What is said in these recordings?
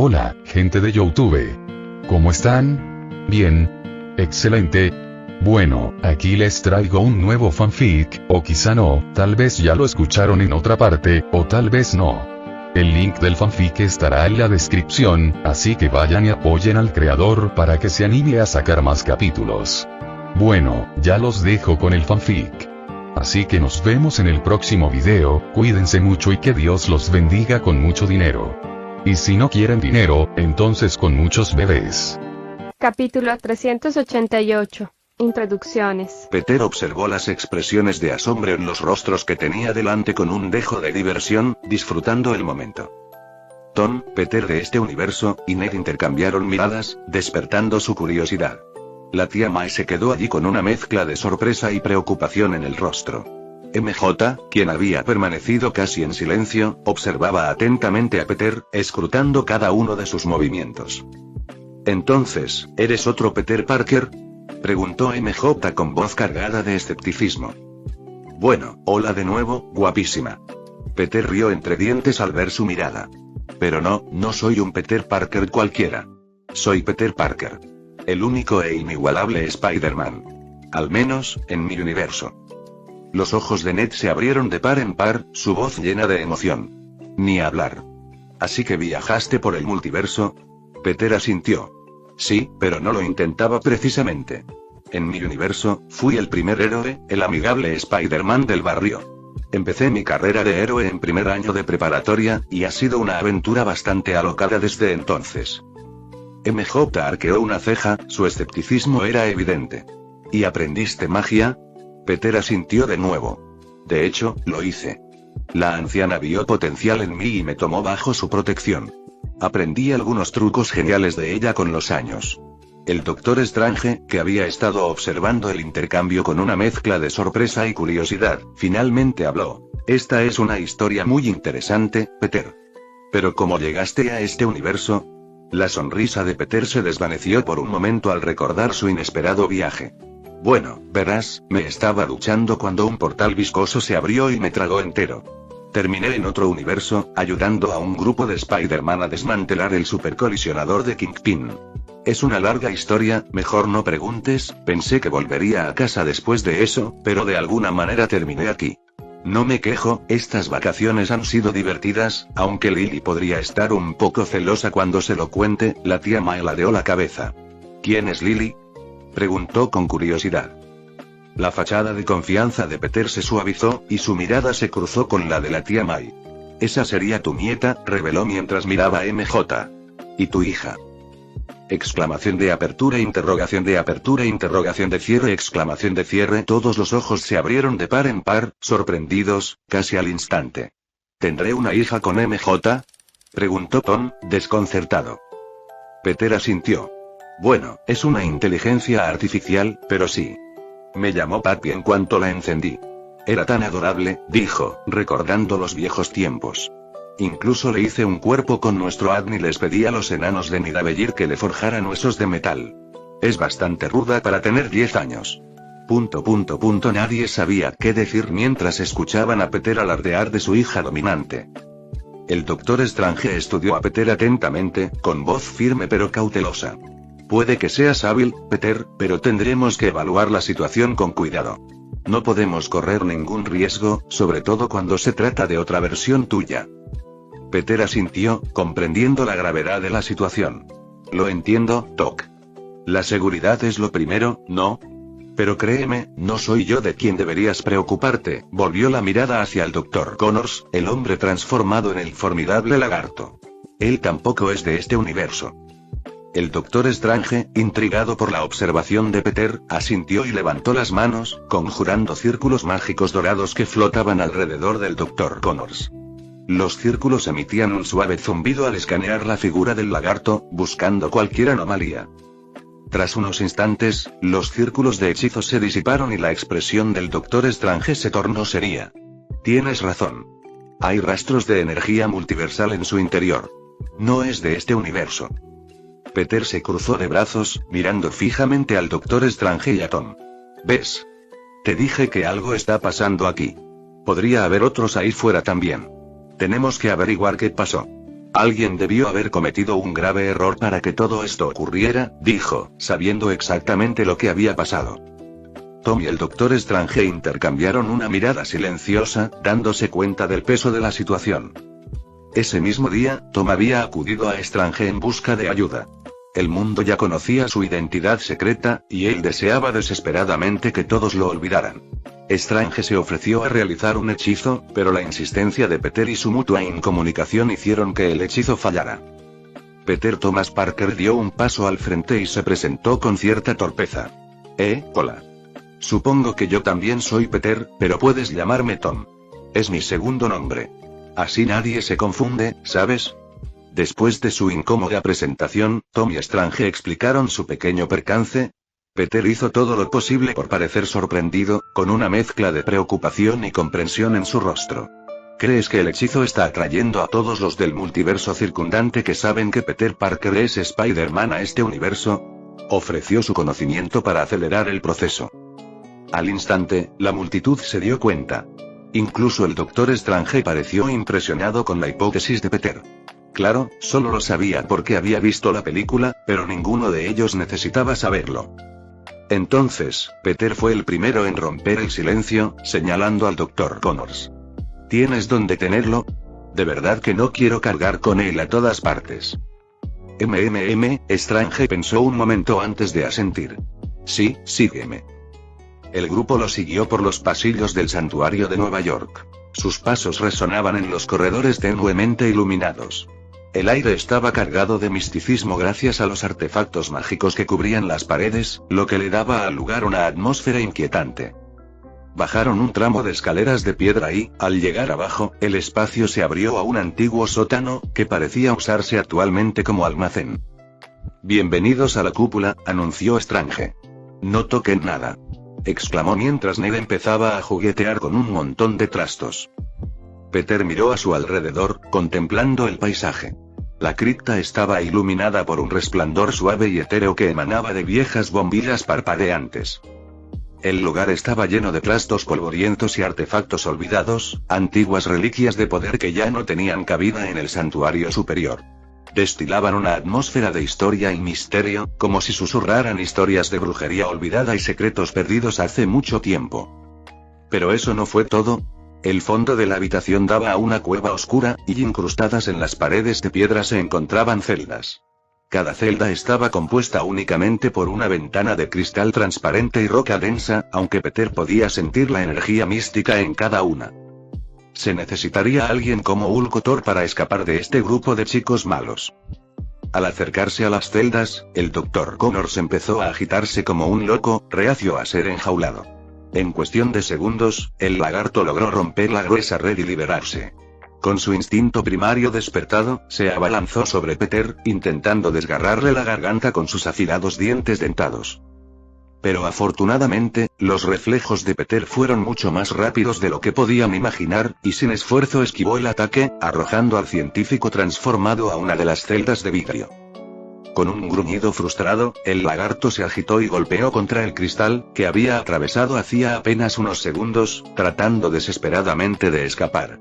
Hola, gente de YouTube. ¿Cómo están? Bien. Excelente. Bueno, aquí les traigo un nuevo fanfic, o quizá no, tal vez ya lo escucharon en otra parte, o tal vez no. El link del fanfic estará en la descripción, así que vayan y apoyen al creador para que se anime a sacar más capítulos. Bueno, ya los dejo con el fanfic. Así que nos vemos en el próximo video, cuídense mucho y que Dios los bendiga con mucho dinero. Y si no quieren dinero, entonces con muchos bebés. Capítulo 388. Introducciones. Peter observó las expresiones de asombro en los rostros que tenía delante con un dejo de diversión, disfrutando el momento. Tom, Peter de este universo, y Ned intercambiaron miradas, despertando su curiosidad. La tía May se quedó allí con una mezcla de sorpresa y preocupación en el rostro. MJ, quien había permanecido casi en silencio, observaba atentamente a Peter, escrutando cada uno de sus movimientos. «Entonces, ¿eres otro Peter Parker?», preguntó MJ con voz cargada de escepticismo. «Bueno, hola de nuevo, guapísima». Peter rió entre dientes al ver su mirada. «Pero no soy un Peter Parker cualquiera. Soy Peter Parker. El único e inigualable Spider-Man. Al menos, en mi universo». Los ojos de Ned se abrieron de par en par, su voz llena de emoción. «Ni hablar. ¿Así que viajaste por el multiverso?». Peter asintió. «Sí, pero no lo intentaba precisamente. En mi universo, fui el primer héroe, el amigable Spider-Man del barrio. Empecé mi carrera de héroe en primer año de preparatoria, y ha sido una aventura bastante alocada desde entonces». MJ arqueó una ceja, su escepticismo era evidente. «¿Y aprendiste magia?». Peter asintió de nuevo. «De hecho, lo hice. La anciana vio potencial en mí y me tomó bajo su protección. Aprendí algunos trucos geniales de ella con los años». El Doctor Strange, que había estado observando el intercambio con una mezcla de sorpresa y curiosidad, finalmente habló. «Esta es una historia muy interesante, Peter. Pero ¿cómo llegaste a este universo?». La sonrisa de Peter se desvaneció por un momento al recordar su inesperado viaje. «Bueno, verás, me estaba duchando cuando un portal viscoso se abrió y me tragó entero. Terminé en otro universo, ayudando a un grupo de Spider-Man a desmantelar el supercolisionador de Kingpin. Es una larga historia, mejor no preguntes, pensé que volvería a casa después de eso, pero de alguna manera terminé aquí. No me quejo, estas vacaciones han sido divertidas, aunque Lily podría estar un poco celosa cuando se lo cuente». La tía May ladeó la cabeza. «¿Quién es Lily?», preguntó con curiosidad. La fachada de confianza de Peter se suavizó, y su mirada se cruzó con la de la tía May. «Esa sería tu nieta», reveló mientras miraba a MJ. «¿Y tu hija?». Exclamación de apertura, interrogación de cierre, exclamación de cierre. Todos los ojos se abrieron de par en par, sorprendidos, casi al instante. «¿Tendré una hija con MJ?», preguntó Tom, desconcertado. Peter asintió. «Bueno, es una inteligencia artificial, pero sí. Me llamó Papi en cuanto la encendí. Era tan adorable», dijo, recordando los viejos tiempos. «Incluso le hice un cuerpo con nuestro Agni y les pedí a los enanos de Nidavellir que le forjaran huesos de metal. Es bastante ruda para tener 10 años». Nadie sabía qué decir mientras escuchaban a Peter alardear de su hija dominante. El Doctor Strange estudió a Peter atentamente, con voz firme pero cautelosa. «Puede que seas hábil, Peter, pero tendremos que evaluar la situación con cuidado. No podemos correr ningún riesgo, sobre todo cuando se trata de otra versión tuya». Peter asintió, comprendiendo la gravedad de la situación. «Lo entiendo, Doc. La seguridad es lo primero, ¿no? Pero créeme, no soy yo de quien deberías preocuparte», volvió la mirada hacia el Dr. Connors, el hombre transformado en el formidable lagarto. «Él tampoco es de este universo». El Doctor Strange, intrigado por la observación de Peter, asintió y levantó las manos, conjurando círculos mágicos dorados que flotaban alrededor del Dr. Connors. Los círculos emitían un suave zumbido al escanear la figura del lagarto, buscando cualquier anomalía. Tras unos instantes, los círculos de hechizos se disiparon y la expresión del Doctor Strange se tornó seria. «Tienes razón. Hay rastros de energía multiversal en su interior. No es de este universo». Peter se cruzó de brazos, mirando fijamente al Doctor Strange y a Tom. «¿Ves? Te dije que algo está pasando aquí. Podría haber otros ahí fuera también. Tenemos que averiguar qué pasó». Alguien debió haber cometido un grave error para que todo esto ocurriera, dijo, sabiendo exactamente lo que había pasado. Tom y el Doctor Strange intercambiaron una mirada silenciosa, dándose cuenta del peso de la situación. Ese mismo día, Tom había acudido a Strange en busca de ayuda. El mundo ya conocía su identidad secreta, y él deseaba desesperadamente que todos lo olvidaran. Strange se ofreció a realizar un hechizo, pero la insistencia de Peter y su mutua incomunicación hicieron que el hechizo fallara. Peter Thomas Parker dio un paso al frente y se presentó con cierta torpeza. Hola. Supongo que yo también soy Peter, pero puedes llamarme Tom. Es mi segundo nombre. Así nadie se confunde, ¿sabes? Después de su incómoda presentación, Tom y Strange explicaron su pequeño percance. Peter hizo todo lo posible por parecer sorprendido, con una mezcla de preocupación y comprensión en su rostro. ¿Crees que el hechizo está atrayendo a todos los del multiverso circundante que saben que Peter Parker es Spider-Man a este universo? Ofreció su conocimiento para acelerar el proceso. Al instante, la multitud se dio cuenta. Incluso el Doctor Strange pareció impresionado con la hipótesis de Peter. Claro, solo lo sabía porque había visto la película, pero ninguno de ellos necesitaba saberlo. Entonces, Peter fue el primero en romper el silencio, señalando al Dr. Connors. ¿Tienes dónde tenerlo? De verdad que no quiero cargar con él a todas partes. Strange pensó un momento antes de asentir. Sí, sígueme. El grupo lo siguió por los pasillos del santuario de Nueva York. Sus pasos resonaban en los corredores tenuemente iluminados. El aire estaba cargado de misticismo gracias a los artefactos mágicos que cubrían las paredes, lo que le daba al lugar una atmósfera inquietante. Bajaron un tramo de escaleras de piedra y, al llegar abajo, el espacio se abrió a un antiguo sótano, que parecía usarse actualmente como almacén. Bienvenidos a la cúpula, anunció Strange. No toquen nada. Exclamó mientras Ned empezaba a juguetear con un montón de trastos. Peter miró a su alrededor, contemplando el paisaje. La cripta estaba iluminada por un resplandor suave y etéreo que emanaba de viejas bombillas parpadeantes. El lugar estaba lleno de trastos polvorientos y artefactos olvidados, antiguas reliquias de poder que ya no tenían cabida en el santuario superior. Destilaban una atmósfera de historia y misterio, como si susurraran historias de brujería olvidada y secretos perdidos hace mucho tiempo. Pero eso no fue todo. El fondo de la habitación daba a una cueva oscura, y incrustadas en las paredes de piedra se encontraban celdas. Cada celda estaba compuesta únicamente por una ventana de cristal transparente y roca densa, aunque Peter podía sentir la energía mística en cada una. Se necesitaría alguien como Hulk Thor para escapar de este grupo de chicos malos. Al acercarse a las celdas, el Dr. Connors empezó a agitarse como un loco, reacio a ser enjaulado. En cuestión de segundos, el lagarto logró romper la gruesa red y liberarse. Con su instinto primario despertado, se abalanzó sobre Peter, intentando desgarrarle la garganta con sus afilados dientes dentados. Pero afortunadamente, los reflejos de Peter fueron mucho más rápidos de lo que podían imaginar, y sin esfuerzo esquivó el ataque, arrojando al científico transformado a una de las celdas de vidrio. Con un gruñido frustrado, el lagarto se agitó y golpeó contra el cristal, que había atravesado hacía apenas unos segundos, tratando desesperadamente de escapar.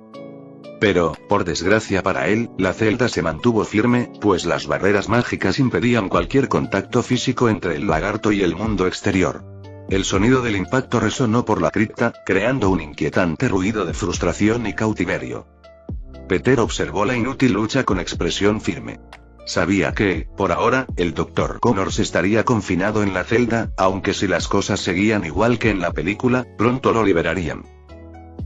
Pero, por desgracia para él, la celda se mantuvo firme, pues las barreras mágicas impedían cualquier contacto físico entre el lagarto y el mundo exterior. El sonido del impacto resonó por la cripta, creando un inquietante ruido de frustración y cautiverio. Peter observó la inútil lucha con expresión firme. Sabía que, por ahora, el Dr. Connors estaría confinado en la celda, aunque si las cosas seguían igual que en la película, pronto lo liberarían.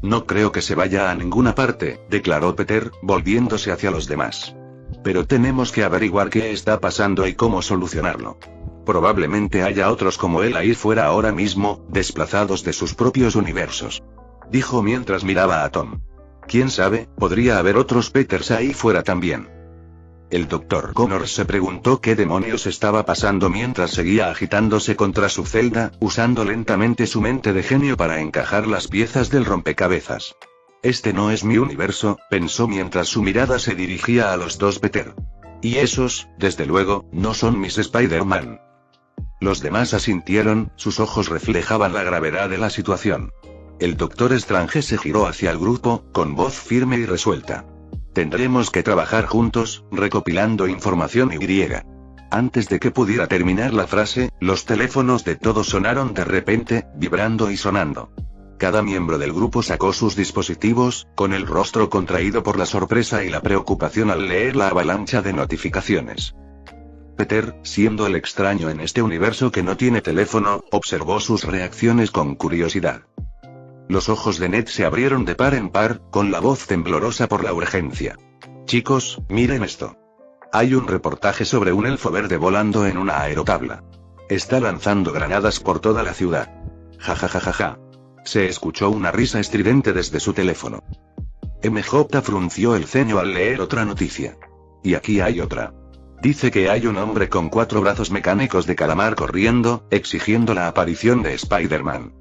No creo que se vaya a ninguna parte, declaró Peter, volviéndose hacia los demás. Pero tenemos que averiguar qué está pasando y cómo solucionarlo. Probablemente haya otros como él ahí fuera ahora mismo, desplazados de sus propios universos. Dijo mientras miraba a Tom. ¿Quién sabe, podría haber otros Peters ahí fuera también? El Dr. Connors se preguntó qué demonios estaba pasando mientras seguía agitándose contra su celda, usando lentamente su mente de genio para encajar las piezas del rompecabezas. Este no es mi universo, pensó mientras su mirada se dirigía a los dos Peter. Y esos, desde luego, no son mis Spider-Man. Los demás asintieron, sus ojos reflejaban la gravedad de la situación. El Doctor Strange se giró hacia el grupo, con voz firme y resuelta. Tendremos que trabajar juntos, recopilando información y. Antes de que pudiera terminar la frase, los teléfonos de todos sonaron de repente, vibrando y sonando. Cada miembro del grupo sacó sus dispositivos, con el rostro contraído por la sorpresa y la preocupación al leer la avalancha de notificaciones. Peter, siendo el extraño en este universo que no tiene teléfono, observó sus reacciones con curiosidad. Los ojos de Ned se abrieron de par en par, con la voz temblorosa por la urgencia. Chicos, miren esto. Hay un reportaje sobre un elfo verde volando en una aerotabla. Está lanzando granadas por toda la ciudad. Ja ja ja ja ja. Se escuchó una risa estridente desde su teléfono. MJ frunció el ceño al leer otra noticia. Y aquí hay otra. Dice que hay un hombre con 4 brazos mecánicos de calamar corriendo, exigiendo la aparición de Spider-Man.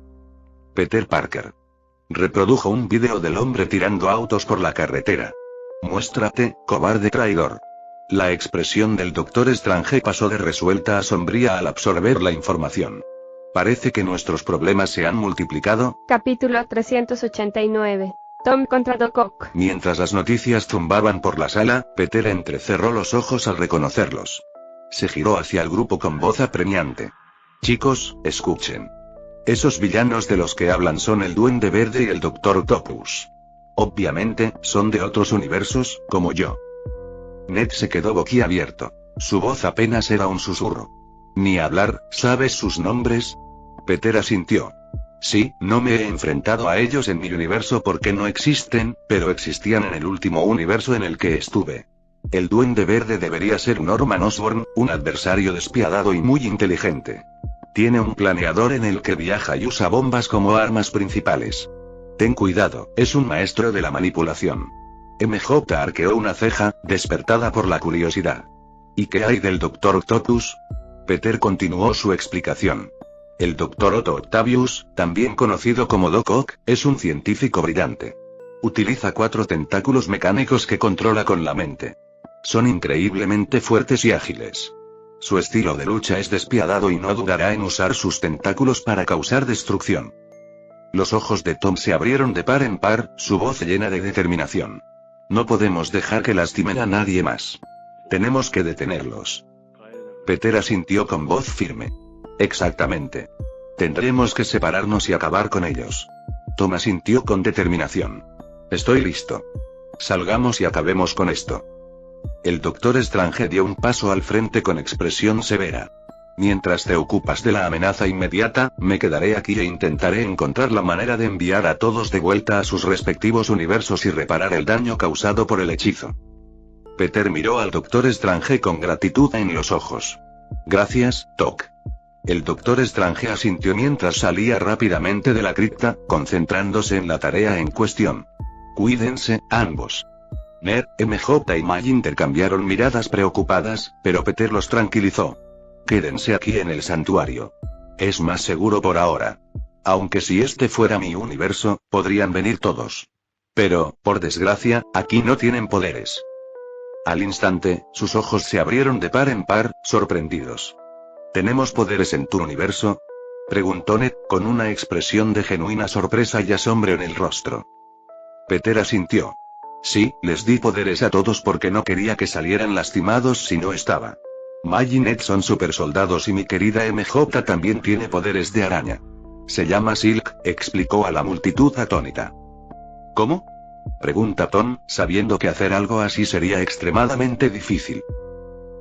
Peter Parker reprodujo un vídeo del hombre tirando autos por la carretera. Muéstrate, cobarde traidor. La expresión del Doctor Strange pasó de resuelta a sombría al absorber la información. Parece que nuestros problemas se han multiplicado. Capítulo 389. Tom contra Doc Ock. Mientras las noticias zumbaban por la sala, Peter entrecerró los ojos al reconocerlos. Se giró hacia el grupo con voz apremiante. Chicos, escuchen. Esos villanos de los que hablan son el Duende Verde y el Doctor Octopus. Obviamente, son de otros universos, como yo. Ned se quedó boquiabierto. Su voz apenas era un susurro. Ni hablar, ¿sabes sus nombres? Peter asintió. Sí, no me he enfrentado a ellos en mi universo porque no existen, pero existían en el último universo en el que estuve. El Duende Verde debería ser Norman Osborn, un adversario despiadado y muy inteligente. Tiene un planeador en el que viaja y usa bombas como armas principales. Ten cuidado, es un maestro de la manipulación. MJ arqueó una ceja, despertada por la curiosidad. ¿Y qué hay del Dr. Octopus? Peter continuó su explicación. El Dr. Otto Octavius, también conocido como Doc Ock, es un científico brillante. Utiliza 4 tentáculos mecánicos que controla con la mente. Son increíblemente fuertes y ágiles. Su estilo de lucha es despiadado y no dudará en usar sus tentáculos para causar destrucción. Los ojos de Tom se abrieron de par en par, su voz llena de determinación. No podemos dejar que lastimen a nadie más. Tenemos que detenerlos. Peter asintió con voz firme. Exactamente. Tendremos que separarnos y acabar con ellos. Tom asintió con determinación. Estoy listo. Salgamos y acabemos con esto. El Doctor Strange dio un paso al frente con expresión severa. Mientras te ocupas de la amenaza inmediata, me quedaré aquí e intentaré encontrar la manera de enviar a todos de vuelta a sus respectivos universos y reparar el daño causado por el hechizo. Peter miró al Doctor Strange con gratitud en los ojos. Gracias, Doc. El Doctor Strange asintió mientras salía rápidamente de la cripta, concentrándose en la tarea en cuestión. Cuídense, ambos. Ned, MJ y May intercambiaron miradas preocupadas, pero Peter los tranquilizó. Quédense aquí en el santuario. Es más seguro por ahora. Aunque si este fuera mi universo, podrían venir todos. Pero, por desgracia, aquí no tienen poderes. Al instante, sus ojos se abrieron de par en par, sorprendidos. ¿Tenemos poderes en tu universo? Preguntó Ned, con una expresión de genuina sorpresa y asombro en el rostro. Peter asintió. Sí, les di poderes a todos porque no quería que salieran lastimados si no estaba. May y Ned son supersoldados y mi querida MJ también tiene poderes de araña. Se llama Silk, explicó a la multitud atónita. ¿Cómo? Pregunta Tom, sabiendo que hacer algo así sería extremadamente difícil.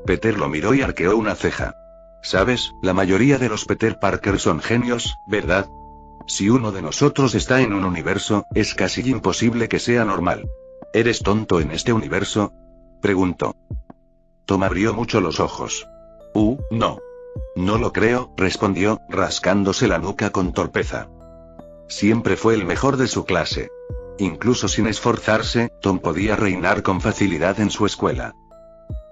Peter lo miró y arqueó una ceja. Sabes, la mayoría de los Peter Parker son genios, ¿verdad? Si uno de nosotros está en un universo, es casi imposible que sea normal. ¿Eres tonto en este universo? Preguntó. Tom abrió mucho los ojos. No. No lo creo, respondió, rascándose la nuca con torpeza. Siempre fue el mejor de su clase. Incluso sin esforzarse, Tom podía reinar con facilidad en su escuela.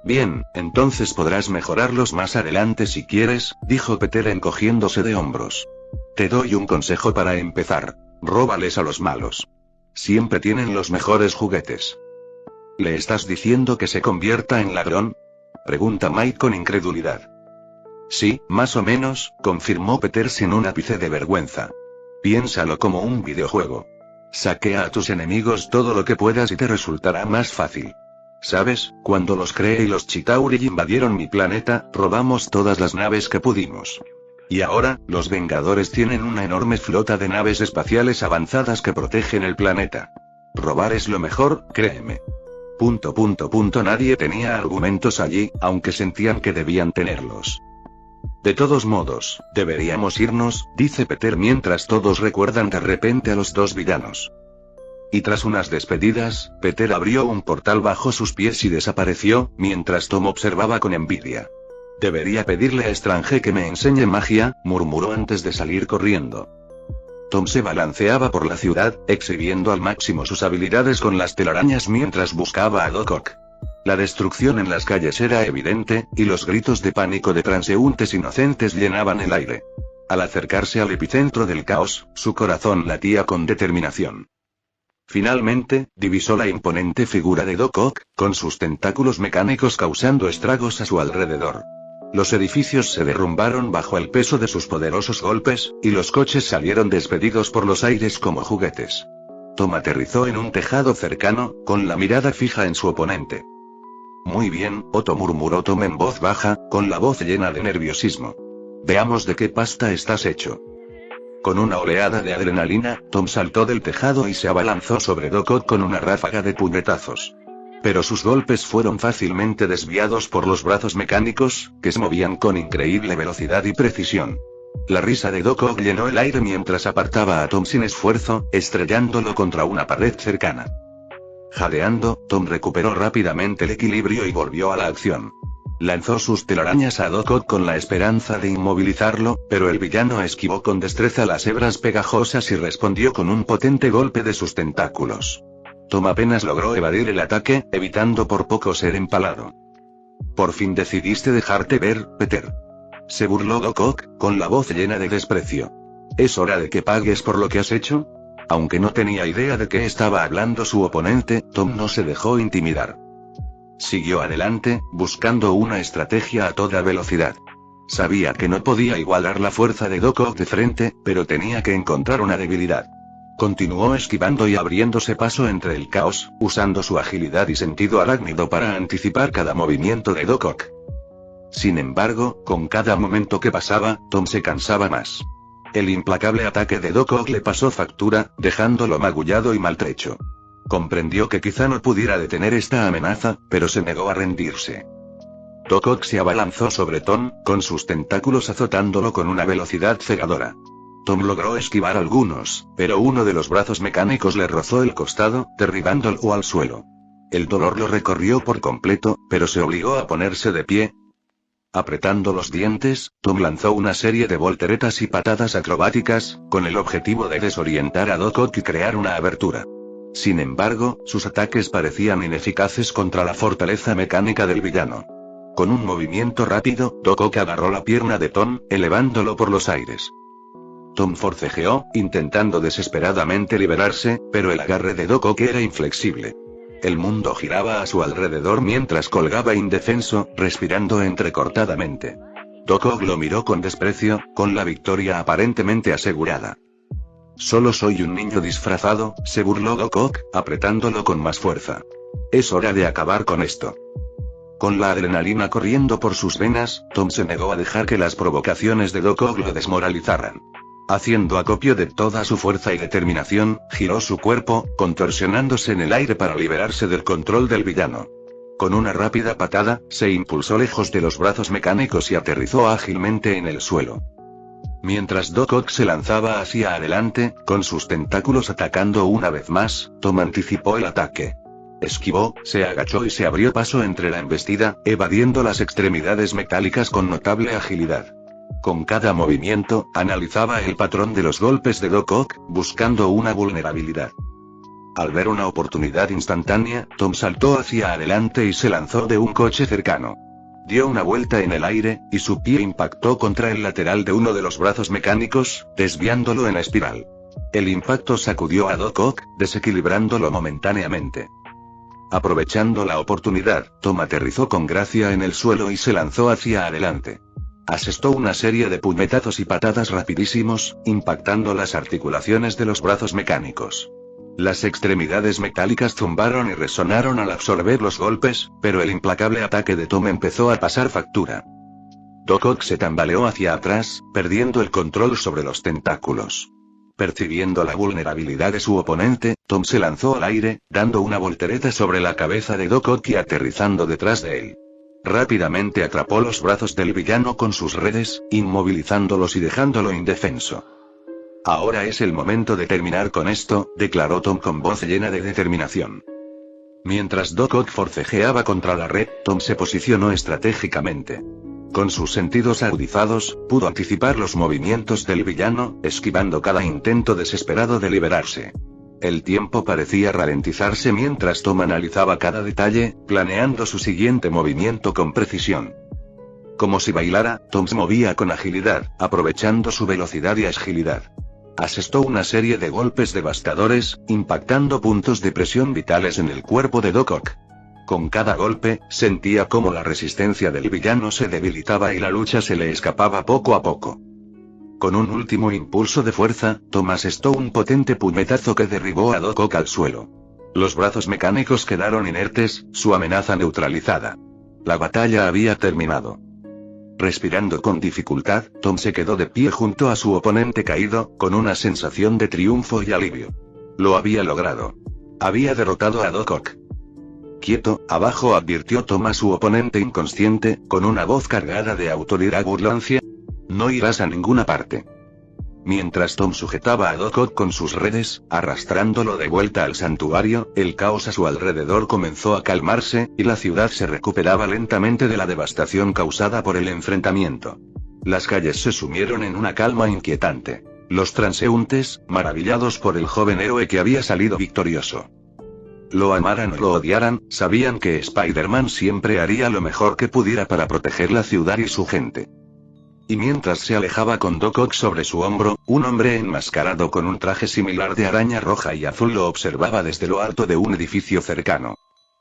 Bien, entonces podrás mejorarlos más adelante si quieres, dijo Peter encogiéndose de hombros. Te doy un consejo para empezar. Róbales a los malos. Siempre tienen los mejores juguetes. ¿Le estás diciendo que se convierta en ladrón? Pregunta Mike con incredulidad. Sí, más o menos, confirmó Peter sin un ápice de vergüenza. Piénsalo como un videojuego. Saquea a tus enemigos todo lo que puedas y te resultará más fácil. ¿Sabes? Cuando los Kree y los Chitauri invadieron mi planeta, robamos todas las naves que pudimos. Y ahora, los Vengadores tienen una enorme flota de naves espaciales avanzadas que protegen el planeta. Robar es lo mejor, créeme. ... Nadie tenía argumentos allí, aunque sentían que debían tenerlos. De todos modos, deberíamos irnos, dice Peter mientras todos recuerdan de repente a los dos villanos. Y tras unas despedidas, Peter abrió un portal bajo sus pies y desapareció, mientras Tom observaba con envidia. Debería pedirle a Strange que me enseñe magia, murmuró antes de salir corriendo. Tom se balanceaba por la ciudad, exhibiendo al máximo sus habilidades con las telarañas mientras buscaba a Doc Ock. La destrucción en las calles era evidente, y los gritos de pánico de transeúntes inocentes llenaban el aire. Al acercarse al epicentro del caos, su corazón latía con determinación. Finalmente, divisó la imponente figura de Doc Ock, con sus tentáculos mecánicos causando estragos a su alrededor. Los edificios se derrumbaron bajo el peso de sus poderosos golpes, y los coches salieron despedidos por los aires como juguetes. Tom aterrizó en un tejado cercano, con la mirada fija en su oponente. Muy bien, Otto, murmuró Tom en voz baja, con la voz llena de nerviosismo. Veamos de qué pasta estás hecho. Con una oleada de adrenalina, Tom saltó del tejado y se abalanzó sobre Doc Ock con una ráfaga de puñetazos. Pero sus golpes fueron fácilmente desviados por los brazos mecánicos, que se movían con increíble velocidad y precisión. La risa de Doc Ock llenó el aire mientras apartaba a Tom sin esfuerzo, estrellándolo contra una pared cercana. Jadeando, Tom recuperó rápidamente el equilibrio y volvió a la acción. Lanzó sus telarañas a Doc Ock con la esperanza de inmovilizarlo, pero el villano esquivó con destreza las hebras pegajosas y respondió con un potente golpe de sus tentáculos. Tom apenas logró evadir el ataque, evitando por poco ser empalado. Por fin decidiste dejarte ver, Peter. Se burló Doc Ock, con la voz llena de desprecio. ¿Es hora de que pagues por lo que has hecho? Aunque no tenía idea de qué estaba hablando su oponente, Tom no se dejó intimidar. Siguió adelante, buscando una estrategia a toda velocidad. Sabía que no podía igualar la fuerza de Doc Ock de frente, pero tenía que encontrar una debilidad. Continuó esquivando y abriéndose paso entre el caos, usando su agilidad y sentido arácnido para anticipar cada movimiento de Doc Ock. Sin embargo, con cada momento que pasaba, Tom se cansaba más. El implacable ataque de Doc Ock le pasó factura, dejándolo magullado y maltrecho. Comprendió que quizá no pudiera detener esta amenaza, pero se negó a rendirse. Doc Ock se abalanzó sobre Tom, con sus tentáculos azotándolo con una velocidad cegadora. Tom logró esquivar algunos, pero uno de los brazos mecánicos le rozó el costado, derribándolo al suelo. El dolor lo recorrió por completo, pero se obligó a ponerse de pie. Apretando los dientes, Tom lanzó una serie de volteretas y patadas acrobáticas, con el objetivo de desorientar a Doc Ock y crear una abertura. Sin embargo, sus ataques parecían ineficaces contra la fortaleza mecánica del villano. Con un movimiento rápido, Doc Ock agarró la pierna de Tom, elevándolo por los aires. Tom forcejeó, intentando desesperadamente liberarse, pero el agarre de Doc Ock era inflexible. El mundo giraba a su alrededor mientras colgaba indefenso, respirando entrecortadamente. Doc Ock lo miró con desprecio, con la victoria aparentemente asegurada. Solo soy un niño disfrazado, se burló Doc Ock, apretándolo con más fuerza. Es hora de acabar con esto. Con la adrenalina corriendo por sus venas, Tom se negó a dejar que las provocaciones de Doc Ock lo desmoralizaran. Haciendo acopio de toda su fuerza y determinación, giró su cuerpo, contorsionándose en el aire para liberarse del control del villano. Con una rápida patada, se impulsó lejos de los brazos mecánicos y aterrizó ágilmente en el suelo. Mientras Doc Ock se lanzaba hacia adelante, con sus tentáculos atacando una vez más, Tom anticipó el ataque. Esquivó, se agachó y se abrió paso entre la embestida, evadiendo las extremidades metálicas con notable agilidad. Con cada movimiento, analizaba el patrón de los golpes de Doc Ock, buscando una vulnerabilidad. Al ver una oportunidad instantánea, Tom saltó hacia adelante y se lanzó de un coche cercano. Dio una vuelta en el aire, y su pie impactó contra el lateral de uno de los brazos mecánicos, desviándolo en espiral. El impacto sacudió a Doc Ock, desequilibrándolo momentáneamente. Aprovechando la oportunidad, Tom aterrizó con gracia en el suelo y se lanzó hacia adelante. Asestó una serie de puñetazos y patadas rapidísimos, impactando las articulaciones de los brazos mecánicos. Las extremidades metálicas zumbaron y resonaron al absorber los golpes, pero el implacable ataque de Tom empezó a pasar factura. Doc Ock se tambaleó hacia atrás, perdiendo el control sobre los tentáculos. Percibiendo la vulnerabilidad de su oponente, Tom se lanzó al aire, dando una voltereta sobre la cabeza de Doc Ock y aterrizando detrás de él. Rápidamente atrapó los brazos del villano con sus redes, inmovilizándolos y dejándolo indefenso. Ahora es el momento de terminar con esto, declaró Tom con voz llena de determinación. Mientras Doc Ock forcejeaba contra la red, Tom se posicionó estratégicamente. Con sus sentidos agudizados, pudo anticipar los movimientos del villano, esquivando cada intento desesperado de liberarse. El tiempo parecía ralentizarse mientras Tom analizaba cada detalle, planeando su siguiente movimiento con precisión. Como si bailara, Tom se movía con agilidad, aprovechando su velocidad y agilidad. Asestó una serie de golpes devastadores, impactando puntos de presión vitales en el cuerpo de Doc Ock. Con cada golpe, sentía cómo la resistencia del villano se debilitaba y la lucha se le escapaba poco a poco. Con un último impulso de fuerza, Tom asestó un potente puñetazo que derribó a Doc Ock al suelo. Los brazos mecánicos quedaron inertes, su amenaza neutralizada. La batalla había terminado. Respirando con dificultad, Tom se quedó de pie junto a su oponente caído, con una sensación de triunfo y alivio. Lo había logrado. Había derrotado a Doc Ock. Quieto, abajo, advirtió Tom a su oponente inconsciente, con una voz cargada de autoridad burlancia. No irás a ninguna parte. Mientras Tom sujetaba a Doc Ock con sus redes, arrastrándolo de vuelta al santuario, el caos a su alrededor comenzó a calmarse, y la ciudad se recuperaba lentamente de la devastación causada por el enfrentamiento. Las calles se sumieron en una calma inquietante. Los transeúntes, maravillados por el joven héroe que había salido victorioso. Lo amaran o lo odiaran, sabían que Spider-Man siempre haría lo mejor que pudiera para proteger la ciudad y su gente. Y mientras se alejaba con Doc Ock sobre su hombro, un hombre enmascarado con un traje similar de araña roja y azul lo observaba desde lo alto de un edificio cercano.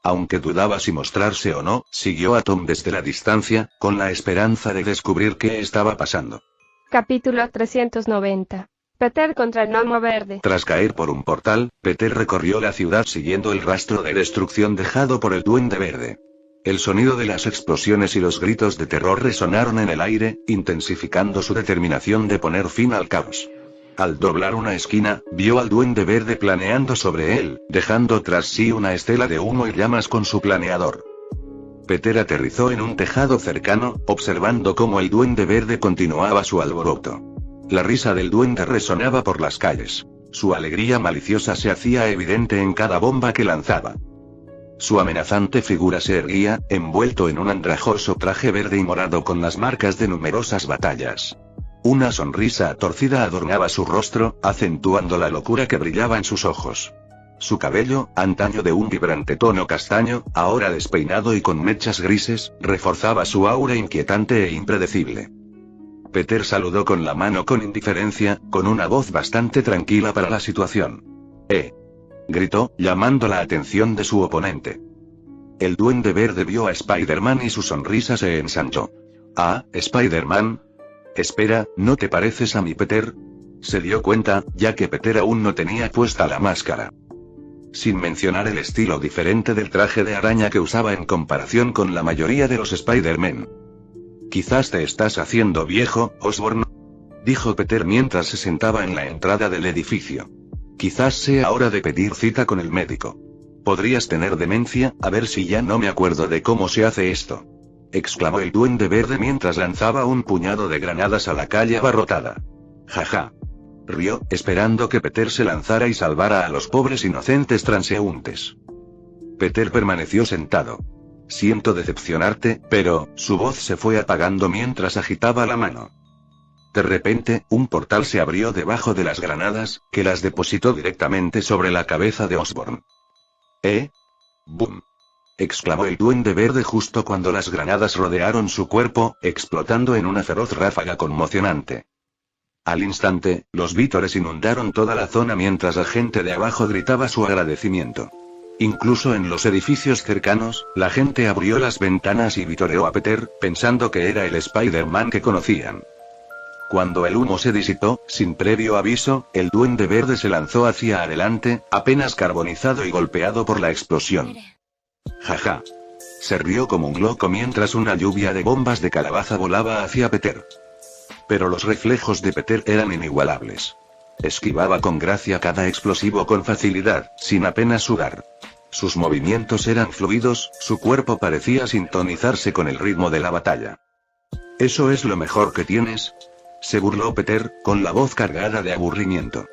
Aunque dudaba si mostrarse o no, siguió a Tom desde la distancia, con la esperanza de descubrir qué estaba pasando. Capítulo 390. Peter contra el Gnomo Verde. Tras caer por un portal, Peter recorrió la ciudad siguiendo el rastro de destrucción dejado por el Duende Verde. El sonido de las explosiones y los gritos de terror resonaron en el aire, intensificando su determinación de poner fin al caos. Al doblar una esquina, vio al Duende Verde planeando sobre él, dejando tras sí una estela de humo y llamas con su planeador. Peter aterrizó en un tejado cercano, observando cómo el Duende Verde continuaba su alboroto. La risa del duende resonaba por las calles. Su alegría maliciosa se hacía evidente en cada bomba que lanzaba. Su amenazante figura se erguía, envuelto en un andrajoso traje verde y morado con las marcas de numerosas batallas. Una sonrisa torcida adornaba su rostro, acentuando la locura que brillaba en sus ojos. Su cabello, antaño de un vibrante tono castaño, ahora despeinado y con mechas grises, reforzaba su aura inquietante e impredecible. Peter saludó con la mano con indiferencia, con una voz bastante tranquila para la situación. Gritó, llamando la atención de su oponente. El Duende Verde vio a Spider-Man y su sonrisa se ensanchó. «Ah, Spider-Man. Espera, ¿no te pareces a mi Peter?» Se dio cuenta, ya que Peter aún no tenía puesta la máscara. Sin mencionar el estilo diferente del traje de araña que usaba en comparación con la mayoría de los Spider-Man. «Quizás te estás haciendo viejo, Osborn», dijo Peter mientras se sentaba en la entrada del edificio. «Quizás sea hora de pedir cita con el médico. Podrías tener demencia, a ver si ya no me acuerdo de cómo se hace esto», exclamó el Duende Verde mientras lanzaba un puñado de granadas a la calle abarrotada. «Jaja». Rió, esperando que Peter se lanzara y salvara a los pobres inocentes transeúntes. Peter permaneció sentado. «Siento decepcionarte, pero», su voz se fue apagando mientras agitaba la mano. De repente, un portal se abrió debajo de las granadas, que las depositó directamente sobre la cabeza de Osborn. «¡Boom!», exclamó el Duende Verde justo cuando las granadas rodearon su cuerpo, explotando en una feroz ráfaga conmocionante. Al instante, los vítores inundaron toda la zona mientras la gente de abajo gritaba su agradecimiento. Incluso en los edificios cercanos, la gente abrió las ventanas y vitoreó a Peter, pensando que era el Spider-Man que conocían. Cuando el humo se disipó, sin previo aviso, el duende verde se lanzó hacia adelante, apenas carbonizado y golpeado por la explosión. Jaja. Se rió como un loco mientras una lluvia de bombas de calabaza volaba hacia Peter. Pero los reflejos de Peter eran inigualables. Esquivaba con gracia cada explosivo con facilidad, sin apenas sudar. Sus movimientos eran fluidos, su cuerpo parecía sintonizarse con el ritmo de la batalla. ¿Eso es lo mejor que tienes?, se burló Peter, con la voz cargada de aburrimiento.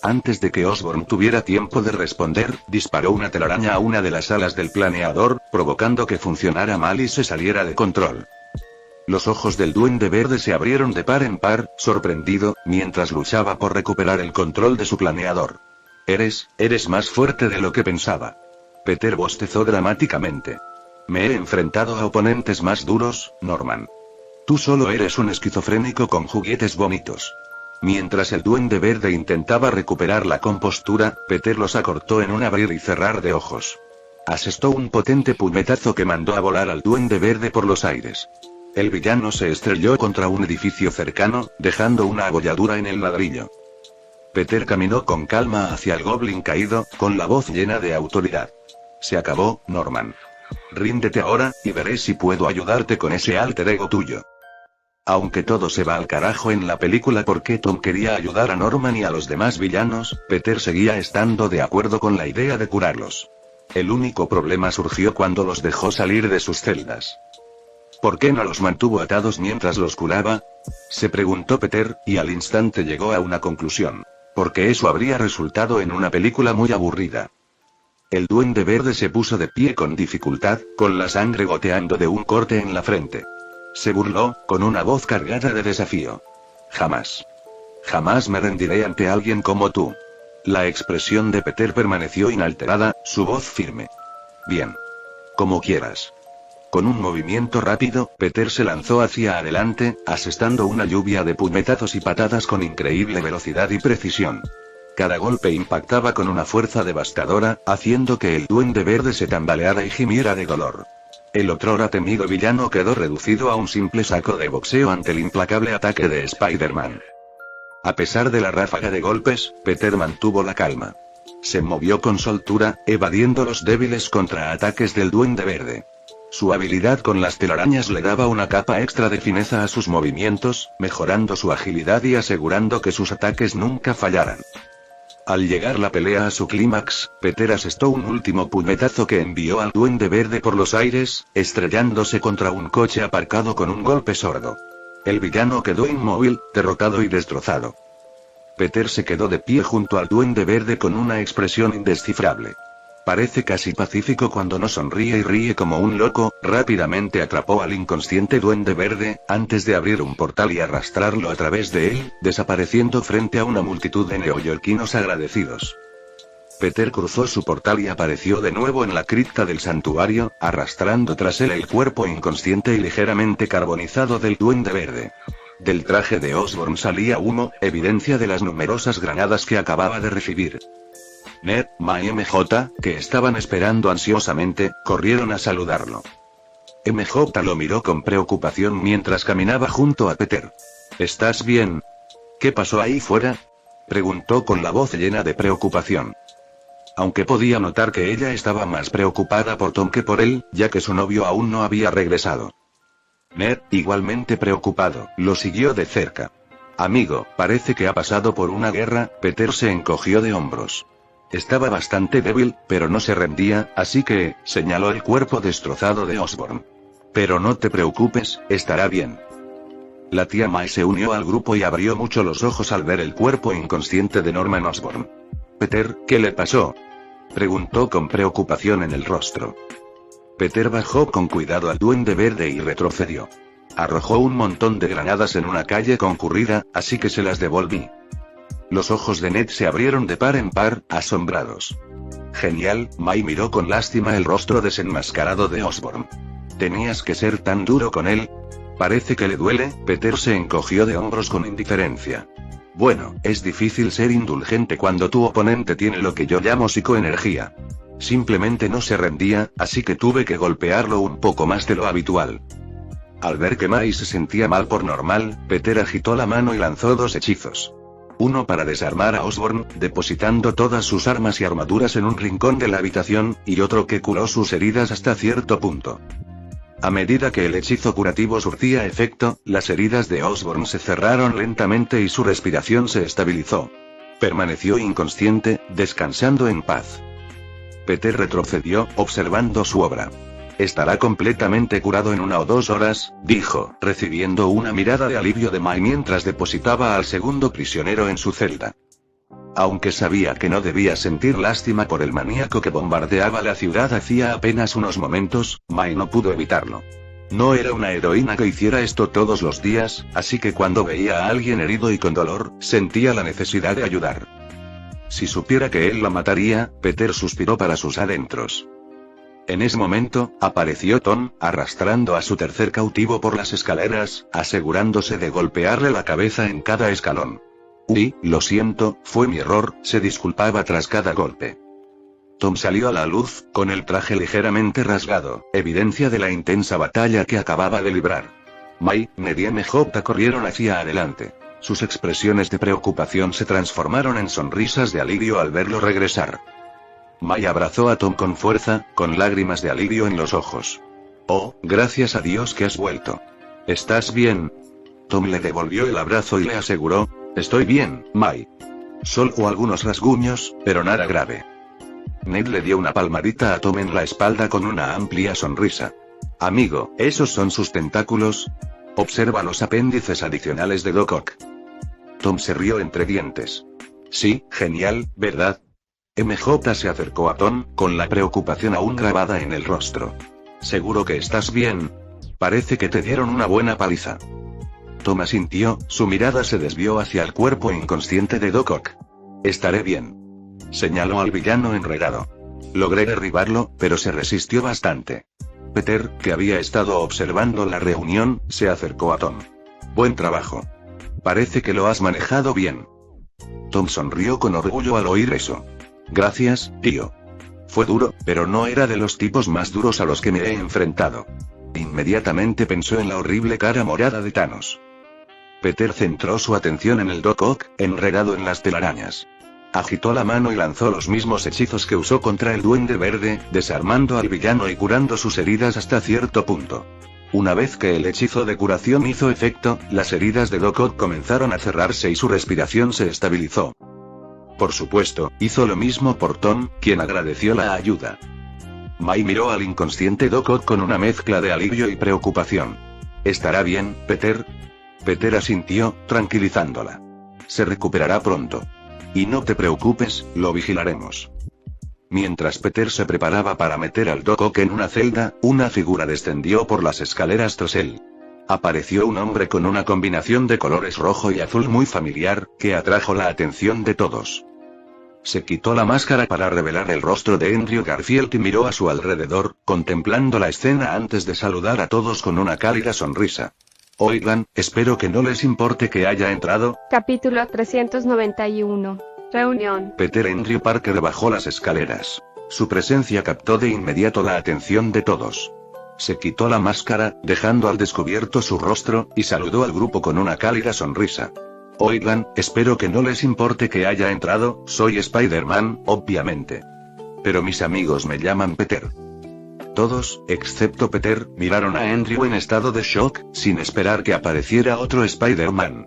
Antes de que Osborn tuviera tiempo de responder, disparó una telaraña a una de las alas del planeador, provocando que funcionara mal y se saliera de control. Los ojos del duende verde se abrieron de par en par, sorprendido, mientras luchaba por recuperar el control de su planeador. Eres más fuerte de lo que pensaba. Peter bostezó dramáticamente. Me he enfrentado a oponentes más duros, Norman. Tú solo eres un esquizofrénico con juguetes bonitos. Mientras el duende verde intentaba recuperar la compostura, Peter los acortó en un abrir y cerrar de ojos. Asestó un potente puñetazo que mandó a volar al duende verde por los aires. El villano se estrelló contra un edificio cercano, dejando una abolladura en el ladrillo. Peter caminó con calma hacia el goblin caído, con la voz llena de autoridad. Se acabó, Norman. Ríndete ahora, y veré si puedo ayudarte con ese alter ego tuyo. Aunque todo se va al carajo en la película porque Tom quería ayudar a Norman y a los demás villanos, Peter seguía estando de acuerdo con la idea de curarlos. El único problema surgió cuando los dejó salir de sus celdas. ¿Por qué no los mantuvo atados mientras los curaba?, se preguntó Peter, y al instante llegó a una conclusión. Porque eso habría resultado en una película muy aburrida. El duende verde se puso de pie con dificultad, con la sangre goteando de un corte en la frente. Se burló, con una voz cargada de desafío. Jamás. Jamás me rendiré ante alguien como tú. La expresión de Peter permaneció inalterada, su voz firme. Bien. Como quieras. Con un movimiento rápido, Peter se lanzó hacia adelante, asestando una lluvia de puñetazos y patadas con increíble velocidad y precisión. Cada golpe impactaba con una fuerza devastadora, haciendo que el duende verde se tambaleara y gimiera de dolor. El otrora temido villano quedó reducido a un simple saco de boxeo ante el implacable ataque de Spider-Man. A pesar de la ráfaga de golpes, Peter mantuvo la calma. Se movió con soltura, evadiendo los débiles contraataques del duende verde. Su habilidad con las telarañas le daba una capa extra de fineza a sus movimientos, mejorando su agilidad y asegurando que sus ataques nunca fallaran. Al llegar la pelea a su clímax, Peter asestó un último puñetazo que envió al duende verde por los aires, estrellándose contra un coche aparcado con un golpe sordo. El villano quedó inmóvil, derrotado y destrozado. Peter se quedó de pie junto al duende verde con una expresión indescifrable. Parece casi pacífico cuando no sonríe y ríe como un loco. Rápidamente atrapó al inconsciente duende verde, antes de abrir un portal y arrastrarlo a través de él, desapareciendo frente a una multitud de neoyorquinos agradecidos. Peter cruzó su portal y apareció de nuevo en la cripta del santuario, arrastrando tras él el cuerpo inconsciente y ligeramente carbonizado del duende verde. Del traje de Osborn salía humo, evidencia de las numerosas granadas que acababa de recibir. Ned, Ma y MJ, que estaban esperando ansiosamente, corrieron a saludarlo. MJ lo miró con preocupación mientras caminaba junto a Peter. ¿Estás bien? ¿Qué pasó ahí fuera?, preguntó con la voz llena de preocupación. Aunque podía notar que ella estaba más preocupada por Tom que por él, ya que su novio aún no había regresado. Ned, igualmente preocupado, lo siguió de cerca. Amigo, parece que ha pasado por una guerra. Peter se encogió de hombros. Estaba bastante débil, pero no se rendía, así que, señaló el cuerpo destrozado de Osborn. Pero no te preocupes, estará bien. La tía May se unió al grupo y abrió mucho los ojos al ver el cuerpo inconsciente de Norman Osborn. Peter, ¿qué le pasó?, preguntó con preocupación en el rostro. Peter bajó con cuidado al duende verde y retrocedió. Arrojó un montón de granadas en una calle concurrida, así que se las devolví. Los ojos de Ned se abrieron de par en par, asombrados. Genial. May miró con lástima el rostro desenmascarado de Osborn. ¿Tenías que ser tan duro con él? Parece que le duele. Peter se encogió de hombros con indiferencia. Bueno, es difícil ser indulgente cuando tu oponente tiene lo que yo llamo psicoenergía. Simplemente no se rendía, así que tuve que golpearlo un poco más de lo habitual. Al ver que Mai se sentía mal por normal, Peter agitó la mano y lanzó 2 hechizos. Uno para desarmar a Osborn, depositando todas sus armas y armaduras en un rincón de la habitación, y otro que curó sus heridas hasta cierto punto. A medida que el hechizo curativo surtía efecto, las heridas de Osborn se cerraron lentamente y su respiración se estabilizó. Permaneció inconsciente, descansando en paz. Peter retrocedió, observando su obra. «Estará completamente curado en 1 o 2 horas», dijo, recibiendo una mirada de alivio de Mai mientras depositaba al segundo prisionero en su celda. Aunque sabía que no debía sentir lástima por el maníaco que bombardeaba la ciudad hacía apenas unos momentos, Mai no pudo evitarlo. No era una heroína que hiciera esto todos los días, así que cuando veía a alguien herido y con dolor, sentía la necesidad de ayudar. Si supiera que él la mataría, Peter suspiró para sus adentros. En ese momento, apareció Tom, arrastrando a su tercer cautivo por las escaleras, asegurándose de golpearle la cabeza en cada escalón. «Uy, lo siento, fue mi error», se disculpaba tras cada golpe. Tom salió a la luz, con el traje ligeramente rasgado, evidencia de la intensa batalla que acababa de librar. Mai, Ned y MJ corrieron hacia adelante. Sus expresiones de preocupación se transformaron en sonrisas de alivio al verlo regresar. Mai abrazó a Tom con fuerza, con lágrimas de alivio en los ojos. «Oh, gracias a Dios que has vuelto. ¿Estás bien?» Tom le devolvió el abrazo y le aseguró: «Estoy bien, Mai. Solo algunos rasguños, pero nada grave». Ned le dio una palmadita a Tom en la espalda con una amplia sonrisa. «Amigo, ¿esos son sus tentáculos? Observa los apéndices adicionales de Doc Ock». Tom se rió entre dientes. «Sí, genial, ¿verdad?» MJ se acercó a Tom, con la preocupación aún grabada en el rostro. «¿Seguro que estás bien? Parece que te dieron una buena paliza». Tom asintió, su mirada se desvió hacia el cuerpo inconsciente de Doc Ock. «Estaré bien», señaló al villano enredado. «Logré derribarlo, pero se resistió bastante». Peter, que había estado observando la reunión, se acercó a Tom. «Buen trabajo. Parece que lo has manejado bien». Tom sonrió con orgullo al oír eso. «Gracias, tío. Fue duro, pero no era de los tipos más duros a los que me he enfrentado». Inmediatamente pensó en la horrible cara morada de Thanos. Peter centró su atención en el Doc Ock, enredado en las telarañas. Agitó la mano y lanzó los mismos hechizos que usó contra el Duende Verde, desarmando al villano y curando sus heridas hasta cierto punto. Una vez que el hechizo de curación hizo efecto, las heridas de Doc Ock comenzaron a cerrarse y su respiración se estabilizó. Por supuesto, hizo lo mismo por Tom, quien agradeció la ayuda. Mai miró al inconsciente Doc Ock con una mezcla de alivio y preocupación. «¿Estará bien, Peter?» Peter asintió, tranquilizándola. «Se recuperará pronto. Y no te preocupes, lo vigilaremos». Mientras Peter se preparaba para meter al Doc Ock en una celda, una figura descendió por las escaleras tras él. Apareció un hombre con una combinación de colores rojo y azul muy familiar, que atrajo la atención de todos. Se quitó la máscara para revelar el rostro de Andrew Garfield y miró a su alrededor, contemplando la escena antes de saludar a todos con una cálida sonrisa. «Oigan, espero que no les importe que haya entrado». Capítulo 391. Reunión. Peter Andrew Parker bajó las escaleras. Su presencia captó de inmediato la atención de todos. Se quitó la máscara, dejando al descubierto su rostro, y saludó al grupo con una cálida sonrisa. «Oigan, espero que no les importe que haya entrado, soy Spider-Man, obviamente. Pero mis amigos me llaman Peter». Todos, excepto Peter, miraron a Andrew en estado de shock, sin esperar que apareciera otro Spider-Man.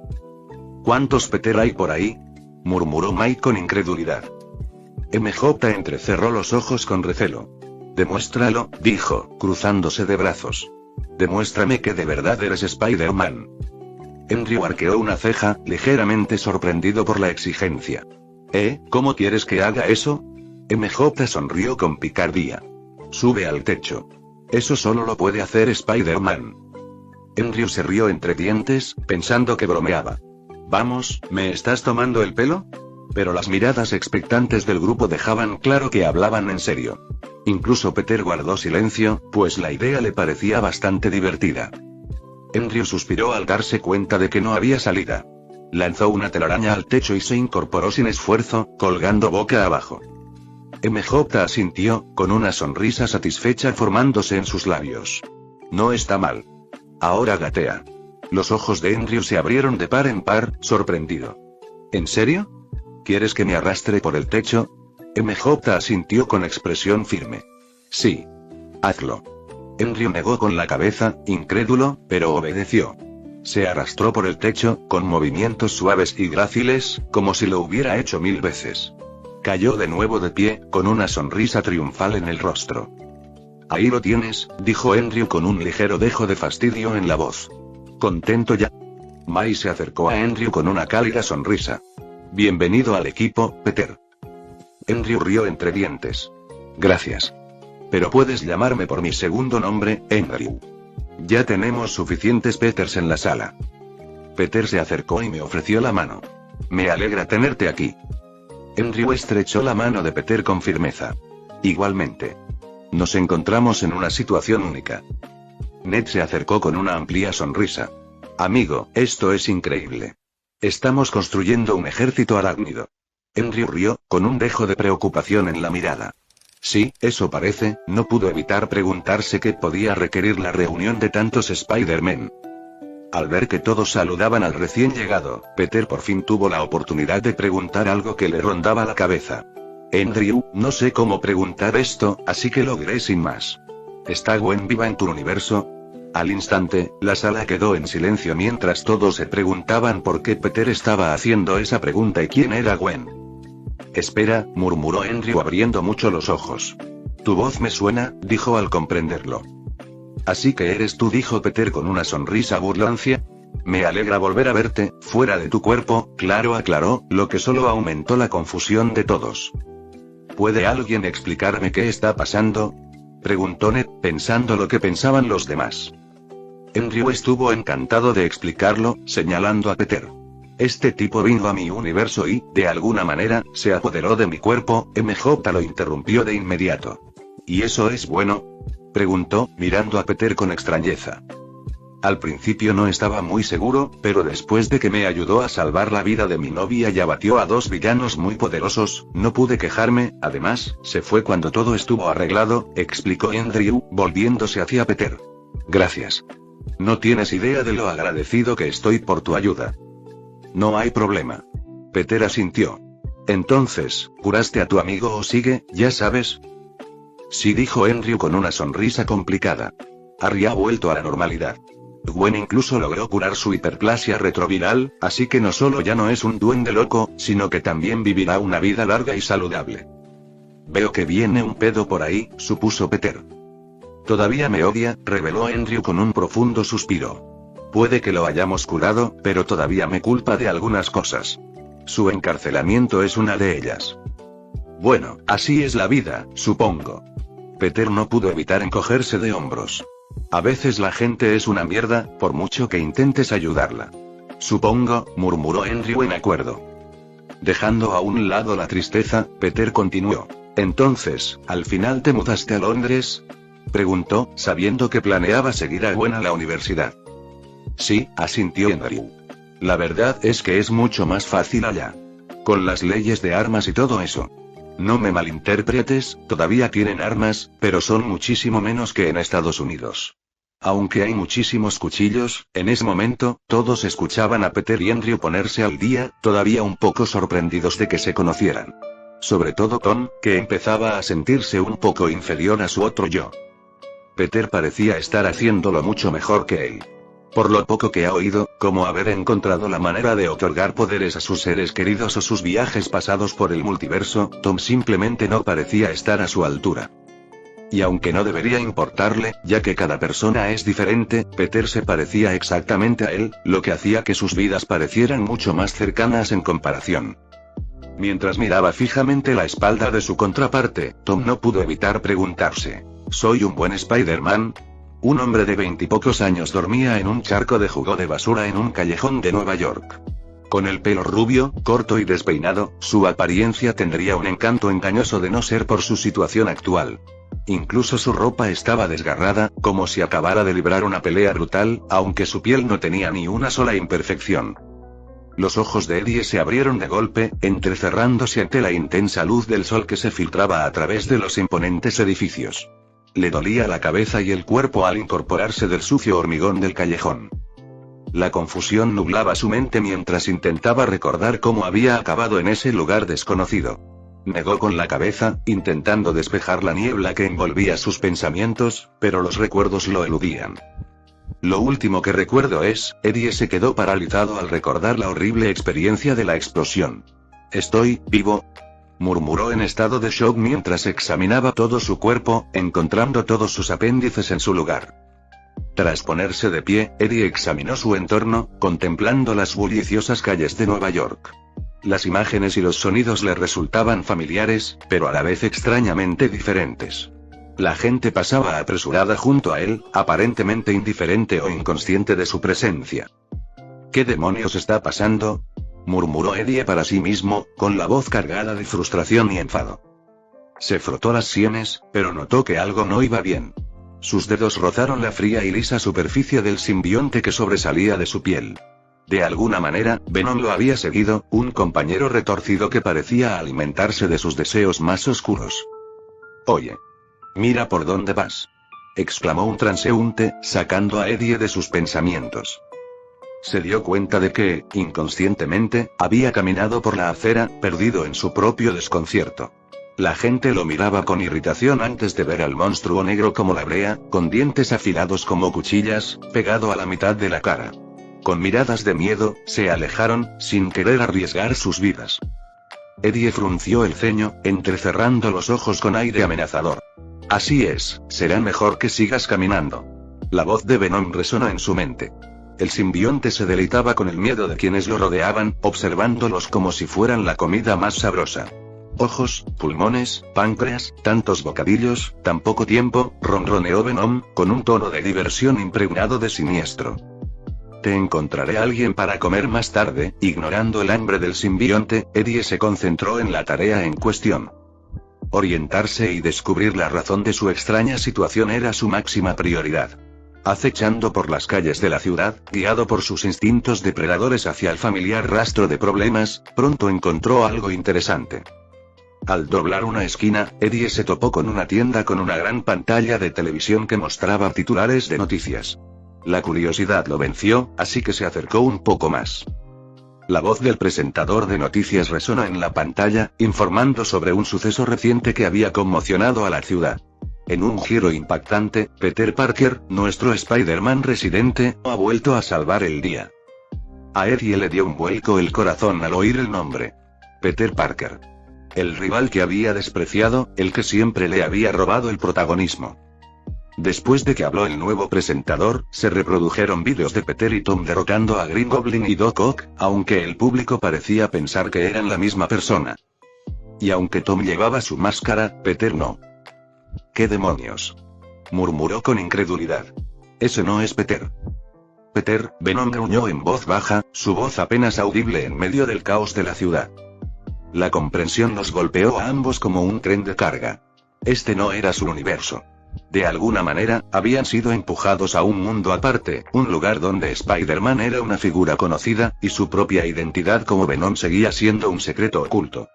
«¿Cuántos Peter hay por ahí?», murmuró Mike con incredulidad. MJ entrecerró los ojos con recelo. «Demuéstralo», dijo, cruzándose de brazos. «Demuéstrame que de verdad eres Spider-Man». Andrew arqueó una ceja, ligeramente sorprendido por la exigencia. ¿Cómo quieres que haga eso?». MJ sonrió con picardía. «Sube al techo. Eso solo lo puede hacer Spider-Man». Andrew se rió entre dientes, pensando que bromeaba. «Vamos, ¿me estás tomando el pelo?». Pero las miradas expectantes del grupo dejaban claro que hablaban en serio. Incluso Peter guardó silencio, pues la idea le parecía bastante divertida. Andrew suspiró al darse cuenta de que no había salida. Lanzó una telaraña al techo y se incorporó sin esfuerzo, colgando boca abajo. MJ asintió, con una sonrisa satisfecha formándose en sus labios. «No está mal». Ahora gatea. Los ojos de Andrew se abrieron de par en par, sorprendido. ¿En serio? ¿Quieres que me arrastre por el techo? MJ asintió con expresión firme. Sí. Hazlo. Andrew negó con la cabeza, incrédulo, pero obedeció. Se arrastró por el techo, con movimientos suaves y gráciles, como si lo hubiera hecho 1000 veces. Cayó de nuevo de pie, con una sonrisa triunfal en el rostro. Ahí lo tienes, dijo Andrew con un ligero dejo de fastidio en la voz. ¿Contento ya? Mai se acercó a Andrew con una cálida sonrisa. Bienvenido al equipo, Peter. Andrew rió entre dientes. Gracias. Pero puedes llamarme por mi segundo nombre, Andrew. Ya tenemos suficientes Peters en la sala. Peter se acercó y me ofreció la mano. Me alegra tenerte aquí. Andrew estrechó la mano de Peter con firmeza. Igualmente. Nos encontramos en una situación única. Ned se acercó con una amplia sonrisa. Amigo, esto es increíble. Estamos construyendo un ejército arácnido. Andrew rió, con un dejo de preocupación en la mirada. Sí, eso parece, no pudo evitar preguntarse qué podía requerir la reunión de tantos Spider-Man. Al ver que todos saludaban al recién llegado, Peter por fin tuvo la oportunidad de preguntar algo que le rondaba la cabeza. Andrew, no sé cómo preguntar esto, así que lo diré sin más. ¿Está Gwen viva en tu universo? Al instante, la sala quedó en silencio mientras todos se preguntaban por qué Peter estaba haciendo esa pregunta y quién era Gwen. Espera, murmuró Andrew abriendo mucho los ojos. Tu voz me suena, dijo al comprenderlo. Así que eres tú, dijo Peter con una sonrisa burlancia. Me alegra volver a verte, fuera de tu cuerpo, claro, aclaró, lo que solo aumentó la confusión de todos. ¿Puede alguien explicarme qué está pasando? Preguntó Ned, pensando lo que pensaban los demás. Andrew estuvo encantado de explicarlo, señalando a Peter. Este tipo vino a mi universo y, de alguna manera, se apoderó de mi cuerpo. MJ lo interrumpió de inmediato. ¿Y eso es bueno? Preguntó, mirando a Peter con extrañeza. Al principio no estaba muy seguro, pero después de que me ayudó a salvar la vida de mi novia y abatió a 2 villanos muy poderosos, no pude quejarme. Además, se fue cuando todo estuvo arreglado, explicó Andrew, volviéndose hacia Peter. Gracias. No tienes idea de lo agradecido que estoy por tu ayuda. No hay problema. Peter asintió. Entonces, ¿curaste a tu amigo o sigue, ya sabes? Sí, dijo Andrew con una sonrisa complicada. Harry ha vuelto a la normalidad. Gwen incluso logró curar su hiperplasia retroviral, así que no solo ya no es un duende loco, sino que también vivirá una vida larga y saludable. Veo que viene un pedo por ahí, supuso Peter. Todavía me odia, reveló Andrew con un profundo suspiro. Puede que lo hayamos curado, pero todavía me culpa de algunas cosas. Su encarcelamiento es una de ellas. Bueno, así es la vida, supongo. Peter no pudo evitar encogerse de hombros. A veces la gente es una mierda, por mucho que intentes ayudarla. Supongo, murmuró Andrew en acuerdo. Dejando a un lado la tristeza, Peter continuó. Entonces, ¿al final te mudaste a Londres? Preguntó, sabiendo que planeaba seguir a Gwen a la universidad. Sí, asintió Andrew. La verdad es que es mucho más fácil allá. Con las leyes de armas y todo eso. No me malinterpretes, todavía tienen armas, pero son muchísimo menos que en Estados Unidos. Aunque hay muchísimos cuchillos, en ese momento, todos escuchaban a Peter y Andrew ponerse al día, todavía un poco sorprendidos de que se conocieran. Sobre todo Tom, que empezaba a sentirse un poco inferior a su otro yo. Peter parecía estar haciéndolo mucho mejor que él. Por lo poco que ha oído, como haber encontrado la manera de otorgar poderes a sus seres queridos o sus viajes pasados por el multiverso, Tom simplemente no parecía estar a su altura. Y aunque no debería importarle, ya que cada persona es diferente, Peter se parecía exactamente a él, lo que hacía que sus vidas parecieran mucho más cercanas en comparación. Mientras miraba fijamente la espalda de su contraparte, Tom no pudo evitar preguntarse, ¿soy un buen Spider-Man? Un hombre de 20 y pocos años dormía en un charco de jugo de basura en un callejón de Nueva York. Con el pelo rubio, corto y despeinado, su apariencia tendría un encanto engañoso de no ser por su situación actual. Incluso su ropa estaba desgarrada, como si acabara de librar una pelea brutal, aunque su piel no tenía ni una sola imperfección. Los ojos de Eddie se abrieron de golpe, entrecerrándose ante la intensa luz del sol que se filtraba a través de los imponentes edificios. Le dolía la cabeza y el cuerpo al incorporarse del sucio hormigón del callejón. La confusión nublaba su mente mientras intentaba recordar cómo había acabado en ese lugar desconocido. Negó con la cabeza, intentando despejar la niebla que envolvía sus pensamientos, pero los recuerdos lo eludían. Lo último que recuerdo es, Eddie se quedó paralizado al recordar la horrible experiencia de la explosión. «Estoy vivo», murmuró en estado de shock mientras examinaba todo su cuerpo, encontrando todos sus apéndices en su lugar. Tras ponerse de pie, Eddie examinó su entorno, contemplando las bulliciosas calles de Nueva York. Las imágenes y los sonidos le resultaban familiares, pero a la vez extrañamente diferentes. La gente pasaba apresurada junto a él, aparentemente indiferente o inconsciente de su presencia. «¿Qué demonios está pasando?», murmuró Eddie para sí mismo, con la voz cargada de frustración y enfado. Se frotó las sienes, pero notó que algo no iba bien. Sus dedos rozaron la fría y lisa superficie del simbionte que sobresalía de su piel. De alguna manera, Venom lo había seguido, un compañero retorcido que parecía alimentarse de sus deseos más oscuros. «Oye. Mira por dónde vas», exclamó un transeúnte, sacando a Eddie de sus pensamientos. Se dio cuenta de que, inconscientemente, había caminado por la acera, perdido en su propio desconcierto. La gente lo miraba con irritación antes de ver al monstruo negro como la brea, con dientes afilados como cuchillas, pegado a la mitad de la cara. Con miradas de miedo, se alejaron, sin querer arriesgar sus vidas. Eddie frunció el ceño, entrecerrando los ojos con aire amenazador. «Así es, será mejor que sigas caminando». La voz de Venom resonó en su mente. El simbionte se deleitaba con el miedo de quienes lo rodeaban, observándolos como si fueran la comida más sabrosa. «Ojos, pulmones, páncreas, tantos bocadillos, tan poco tiempo», ronroneó Venom, con un tono de diversión impregnado de siniestro. «Te encontraré alguien para comer más tarde». Ignorando el hambre del simbionte, Eddie se concentró en la tarea en cuestión. Orientarse y descubrir la razón de su extraña situación era su máxima prioridad. Acechando por las calles de la ciudad, guiado por sus instintos depredadores hacia el familiar rastro de problemas, pronto encontró algo interesante. Al doblar una esquina, Eddie se topó con una tienda con una gran pantalla de televisión que mostraba titulares de noticias. La curiosidad lo venció, así que se acercó un poco más. La voz del presentador de noticias resonó en la pantalla, informando sobre un suceso reciente que había conmocionado a la ciudad. En un giro impactante, Peter Parker, nuestro Spider-Man residente, ha vuelto a salvar el día. A Eddie le dio un vuelco el corazón al oír el nombre. Peter Parker. El rival que había despreciado, el que siempre le había robado el protagonismo. Después de que habló el nuevo presentador, se reprodujeron vídeos de Peter y Tom derrotando a Green Goblin y Doc Ock, aunque el público parecía pensar que eran la misma persona. Y aunque Tom llevaba su máscara, Peter no. «¿Qué demonios?», murmuró con incredulidad. «Ese no es Peter». «Peter», Venom gruñó en voz baja, su voz apenas audible en medio del caos de la ciudad. La comprensión los golpeó a ambos como un tren de carga. Este no era su universo. De alguna manera, habían sido empujados a un mundo aparte, un lugar donde Spider-Man era una figura conocida, y su propia identidad como Venom seguía siendo un secreto oculto.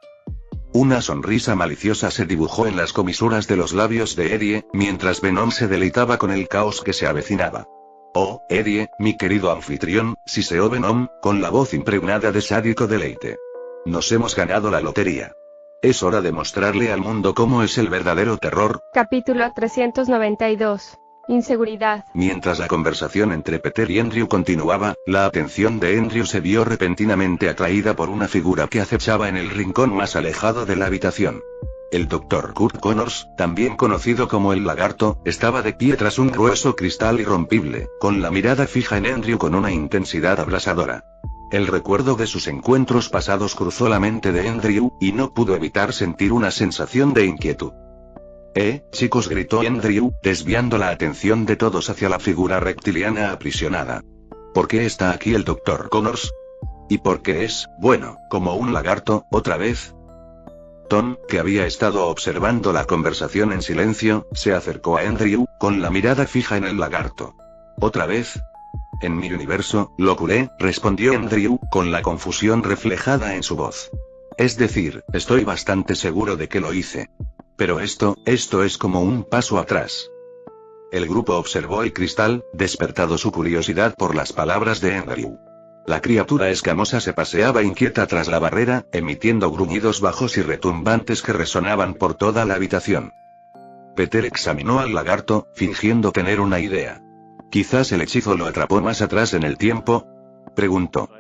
Una sonrisa maliciosa se dibujó en las comisuras de los labios de Eddie, mientras Venom se deleitaba con el caos que se avecinaba. «Oh, Eddie, mi querido anfitrión», siseó Venom, con la voz impregnada de sádico deleite. «Nos hemos ganado la lotería. Es hora de mostrarle al mundo cómo es el verdadero terror». Capítulo 392. Inseguridad. Mientras la conversación entre Peter y Andrew continuaba, la atención de Andrew se vio repentinamente atraída por una figura que acechaba en el rincón más alejado de la habitación. El Dr. Curt Connors, también conocido como el Lagarto, estaba de pie tras un grueso cristal irrompible, con la mirada fija en Andrew con una intensidad abrasadora. El recuerdo de sus encuentros pasados cruzó la mente de Andrew, y no pudo evitar sentir una sensación de inquietud. Chicos, gritó Andrew, desviando la atención de todos hacia la figura reptiliana aprisionada. ¿Por qué está aquí el Dr. Connors? ¿Y por qué es, bueno, como un lagarto, otra vez? Tom, que había estado observando la conversación en silencio, se acercó a Andrew, con la mirada fija en el lagarto. ¿Otra vez? En mi universo, lo curé, respondió Andrew, con la confusión reflejada en su voz. Es decir, estoy bastante seguro de que lo hice. Pero esto es como un paso atrás. El grupo observó el cristal, despertado su curiosidad por las palabras de Andrew. La criatura escamosa se paseaba inquieta tras la barrera, emitiendo gruñidos bajos y retumbantes que resonaban por toda la habitación. Peter examinó al lagarto, fingiendo tener una idea. ¿Quizás el hechizo lo atrapó más atrás en el tiempo?, preguntó.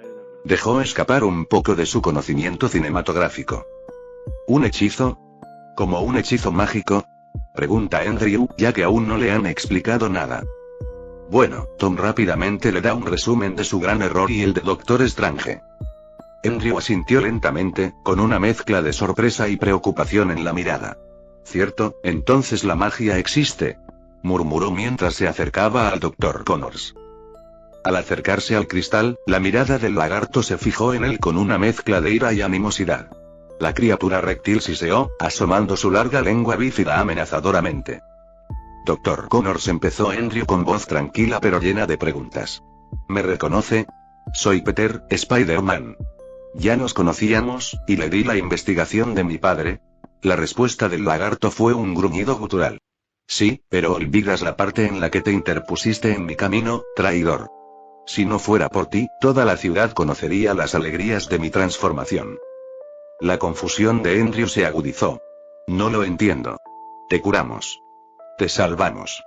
Dejó escapar un poco de su conocimiento cinematográfico. ¿Un hechizo? ¿Como un hechizo mágico?, pregunta Andrew, ya que aún no le han explicado nada. Bueno, Tom rápidamente le da un resumen de su gran error y el de Doctor Strange. Andrew asintió lentamente, con una mezcla de sorpresa y preocupación en la mirada. ¿Cierto? Entonces la magia existe, murmuró mientras se acercaba al Dr. Connors. Al acercarse al cristal, la mirada del lagarto se fijó en él con una mezcla de ira y animosidad. La criatura reptil siseó, asomando su larga lengua bífida amenazadoramente. Dr. Connors, empezó Andrew con voz tranquila pero llena de preguntas. ¿Me reconoce? Soy Peter, Spider-Man. Ya nos conocíamos, y le di la investigación de mi padre. La respuesta del lagarto fue un gruñido gutural. Sí, pero olvidas la parte en la que te interpusiste en mi camino, traidor. Si no fuera por ti, toda la ciudad conocería las alegrías de mi transformación. La confusión de Andrew se agudizó. No lo entiendo. Te curamos. Te salvamos.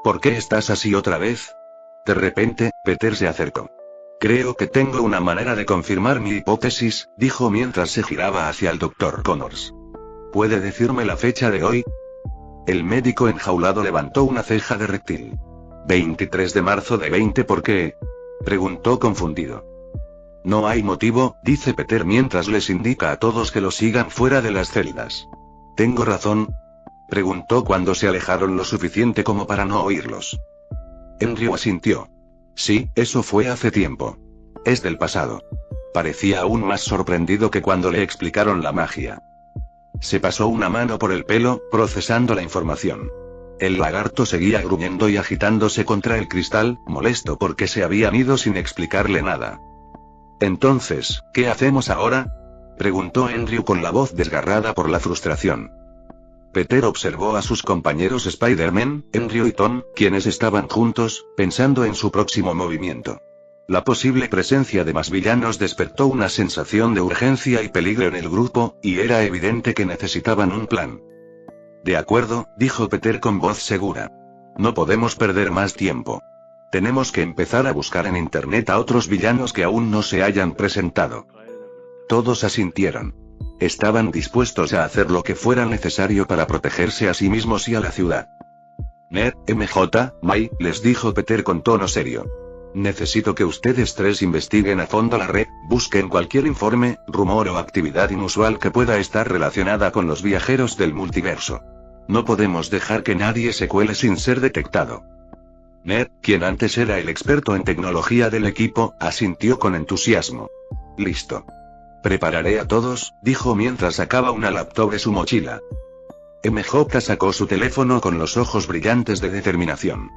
¿Por qué estás así otra vez? De repente, Peter se acercó. Creo que tengo una manera de confirmar mi hipótesis, dijo mientras se giraba hacia el Dr. Connors. ¿Puede decirme la fecha de hoy? El médico enjaulado levantó una ceja de reptil. 23 de marzo de 20, ¿por qué?, preguntó confundido. No hay motivo, dice Peter mientras les indica a todos que lo sigan fuera de las celdas. ¿Tengo razón?, preguntó cuando se alejaron lo suficiente como para no oírlos. Andrew asintió. Sí, eso fue hace tiempo. Es del pasado. Parecía aún más sorprendido que cuando le explicaron la magia. Se pasó una mano por el pelo, procesando la información. El lagarto seguía gruñendo y agitándose contra el cristal, molesto porque se habían ido sin explicarle nada. Entonces, ¿qué hacemos ahora?, preguntó Andrew con la voz desgarrada por la frustración. Peter observó a sus compañeros Spider-Man, Andrew y Tom, quienes estaban juntos, pensando en su próximo movimiento. La posible presencia de más villanos despertó una sensación de urgencia y peligro en el grupo, y era evidente que necesitaban un plan. De acuerdo, dijo Peter con voz segura. No podemos perder más tiempo. Tenemos que empezar a buscar en internet a otros villanos que aún no se hayan presentado. Todos asintieron. Estaban dispuestos a hacer lo que fuera necesario para protegerse a sí mismos y a la ciudad. Ned, MJ, May, les dijo Peter con tono serio. Necesito que ustedes tres investiguen a fondo la red, busquen cualquier informe, rumor o actividad inusual que pueda estar relacionada con los viajeros del multiverso. No podemos dejar que nadie se cuele sin ser detectado. Ned, quien antes era el experto en tecnología del equipo, asintió con entusiasmo. Listo. Prepararé a todos, dijo mientras sacaba una laptop de su mochila. MJ sacó su teléfono con los ojos brillantes de determinación.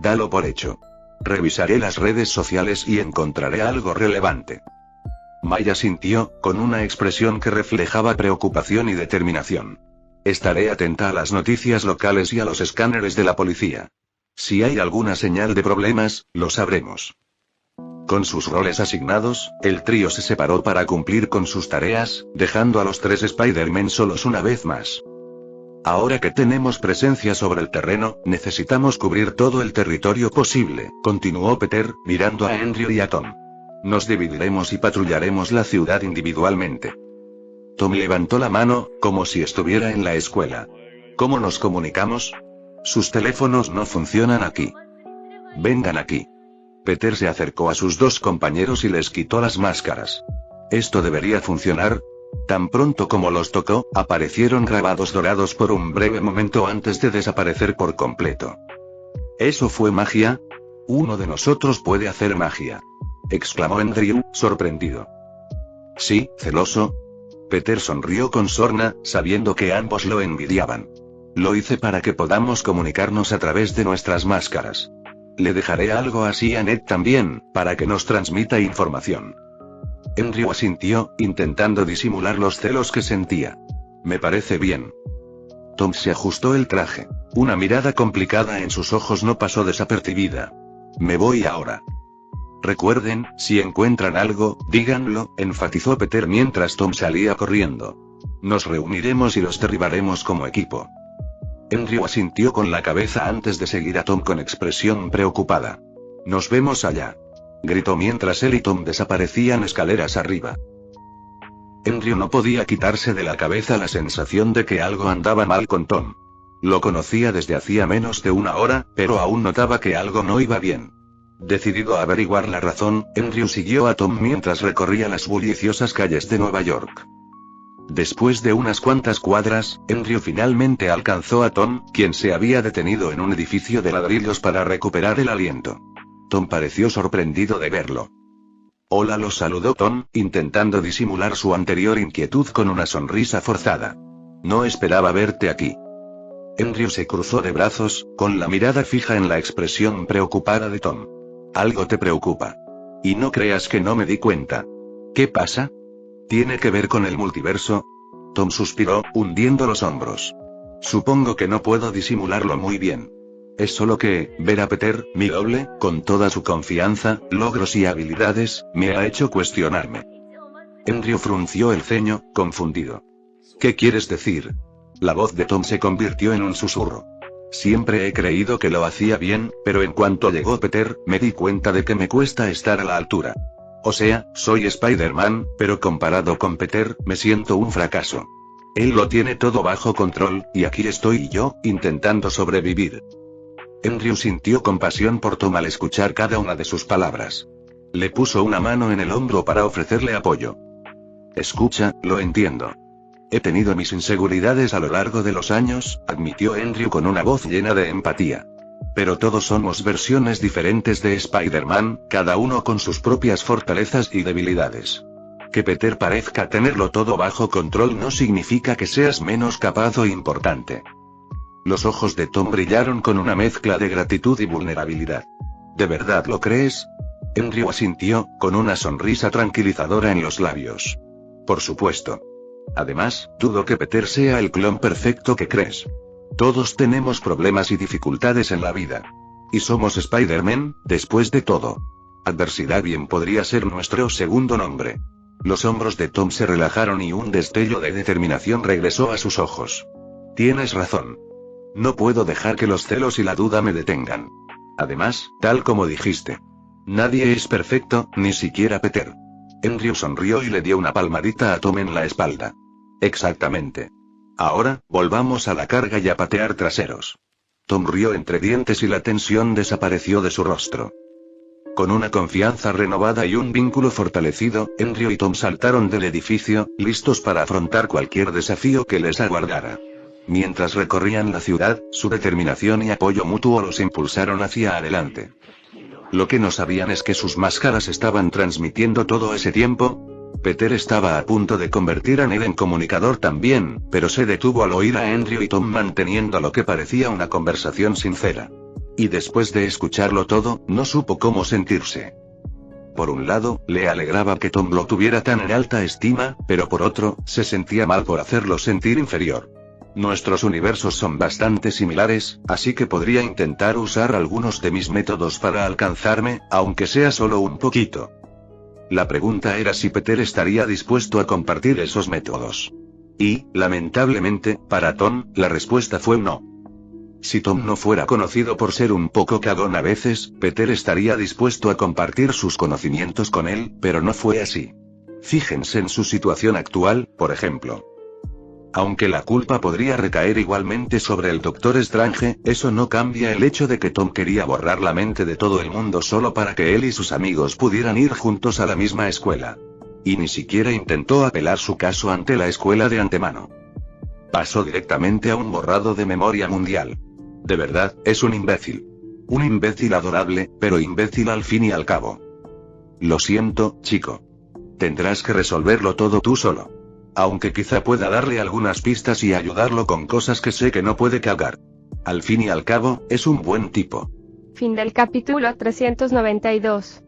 Dalo por hecho. Revisaré las redes sociales y encontraré algo relevante. Maya asintió, con una expresión que reflejaba preocupación y determinación. Estaré atenta a las noticias locales y a los escáneres de la policía. Si hay alguna señal de problemas, lo sabremos. Con sus roles asignados, el trío se separó para cumplir con sus tareas, dejando a los tres Spider-Man solos una vez más. Ahora que tenemos presencia sobre el terreno, necesitamos cubrir todo el territorio posible, continuó Peter, mirando a Andrew y a Tom. Nos dividiremos y patrullaremos la ciudad individualmente. Tom levantó la mano, como si estuviera en la escuela. ¿Cómo nos comunicamos? Sus teléfonos no funcionan aquí. Vengan aquí. Peter se acercó a sus dos compañeros y les quitó las máscaras. Esto debería funcionar. Tan pronto como los tocó, aparecieron grabados dorados por un breve momento antes de desaparecer por completo. ¿Eso fue magia? Uno de nosotros puede hacer magia, exclamó Andrew, sorprendido. Sí, celoso. Peter sonrió con sorna, sabiendo que ambos lo envidiaban. Lo hice para que podamos comunicarnos a través de nuestras máscaras. Le dejaré algo así a Ned también, para que nos transmita información. Andrew asintió, intentando disimular los celos que sentía. Me parece bien. Tom se ajustó el traje. Una mirada complicada en sus ojos no pasó desapercibida. Me voy ahora. Recuerden, si encuentran algo, díganlo, enfatizó Peter mientras Tom salía corriendo. Nos reuniremos y los derribaremos como equipo. Andrew asintió con la cabeza antes de seguir a Tom con expresión preocupada. Nos vemos allá. Gritó mientras él y Tom desaparecían escaleras arriba. Andrew no podía quitarse de la cabeza la sensación de que algo andaba mal con Tom. Lo conocía desde hacía menos de una hora, pero aún notaba que algo no iba bien. Decidido a averiguar la razón, Andrew siguió a Tom mientras recorría las bulliciosas calles de Nueva York. Después de unas cuantas cuadras, Andrew finalmente alcanzó a Tom, quien se había detenido en un edificio de ladrillos para recuperar el aliento. Tom pareció sorprendido de verlo. Hola, lo saludó Tom, intentando disimular su anterior inquietud con una sonrisa forzada. No esperaba verte aquí. Andrew se cruzó de brazos, con la mirada fija en la expresión preocupada de Tom. Algo te preocupa. Y no creas que no me di cuenta. ¿Qué pasa? ¿Tiene que ver con el multiverso? Tom suspiró, hundiendo los hombros. Supongo que no puedo disimularlo muy bien. Es solo que, ver a Peter, mi doble, con toda su confianza, logros y habilidades, me ha hecho cuestionarme. Andrew frunció el ceño, confundido. ¿Qué quieres decir? La voz de Tom se convirtió en un susurro. Siempre he creído que lo hacía bien, pero en cuanto llegó Peter, me di cuenta de que me cuesta estar a la altura. O sea, soy Spider-Man, pero comparado con Peter, me siento un fracaso. Él lo tiene todo bajo control, y aquí estoy yo, intentando sobrevivir. Andrew sintió compasión por Tom al escuchar cada una de sus palabras. Le puso una mano en el hombro para ofrecerle apoyo. Escucha, lo entiendo. He tenido mis inseguridades a lo largo de los años, admitió Andrew con una voz llena de empatía. Pero todos somos versiones diferentes de Spider-Man, cada uno con sus propias fortalezas y debilidades. Que Peter parezca tenerlo todo bajo control no significa que seas menos capaz o importante. Los ojos de Tom brillaron con una mezcla de gratitud y vulnerabilidad. ¿De verdad lo crees? Andrew asintió, con una sonrisa tranquilizadora en los labios. Por supuesto. Además, dudo que Peter sea el clon perfecto que crees. Todos tenemos problemas y dificultades en la vida. Y somos Spider-Man, después de todo. Adversidad bien podría ser nuestro segundo nombre. Los hombros de Tom se relajaron y un destello de determinación regresó a sus ojos. Tienes razón. No puedo dejar que los celos y la duda me detengan. Además, tal como dijiste. Nadie es perfecto, ni siquiera Peter. Andrew sonrió y le dio una palmadita a Tom en la espalda. Exactamente. Ahora, volvamos a la carga y a patear traseros. Tom rió entre dientes y la tensión desapareció de su rostro. Con una confianza renovada y un vínculo fortalecido, Andrew y Tom saltaron del edificio, listos para afrontar cualquier desafío que les aguardara. Mientras recorrían la ciudad, su determinación y apoyo mutuo los impulsaron hacia adelante. Lo que no sabían es que sus máscaras estaban transmitiendo todo ese tiempo. Peter estaba a punto de convertir a Ned en comunicador también, pero se detuvo al oír a Andrew y Tom manteniendo lo que parecía una conversación sincera. Y después de escucharlo todo, no supo cómo sentirse. Por un lado, le alegraba que Tom lo tuviera tan en alta estima, pero por otro, se sentía mal por hacerlo sentir inferior. Nuestros universos son bastante similares, así que podría intentar usar algunos de mis métodos para alcanzarme, aunque sea solo un poquito. La pregunta era si Peter estaría dispuesto a compartir esos métodos. Y, lamentablemente, para Tom, la respuesta fue no. Si Tom no fuera conocido por ser un poco cagón a veces, Peter estaría dispuesto a compartir sus conocimientos con él, pero no fue así. Fíjense en su situación actual, por ejemplo. Aunque la culpa podría recaer igualmente sobre el Doctor Strange, eso no cambia el hecho de que Tom quería borrar la mente de todo el mundo solo para que él y sus amigos pudieran ir juntos a la misma escuela. Y ni siquiera intentó apelar su caso ante la escuela de antemano. Pasó directamente a un borrado de memoria mundial. De verdad, es un imbécil. Un imbécil adorable, pero imbécil al fin y al cabo. Lo siento, chico. Tendrás que resolverlo todo tú solo. Aunque quizá pueda darle algunas pistas y ayudarlo con cosas que sé que no puede cagar. Al fin y al cabo, es un buen tipo. Fin del capítulo 392.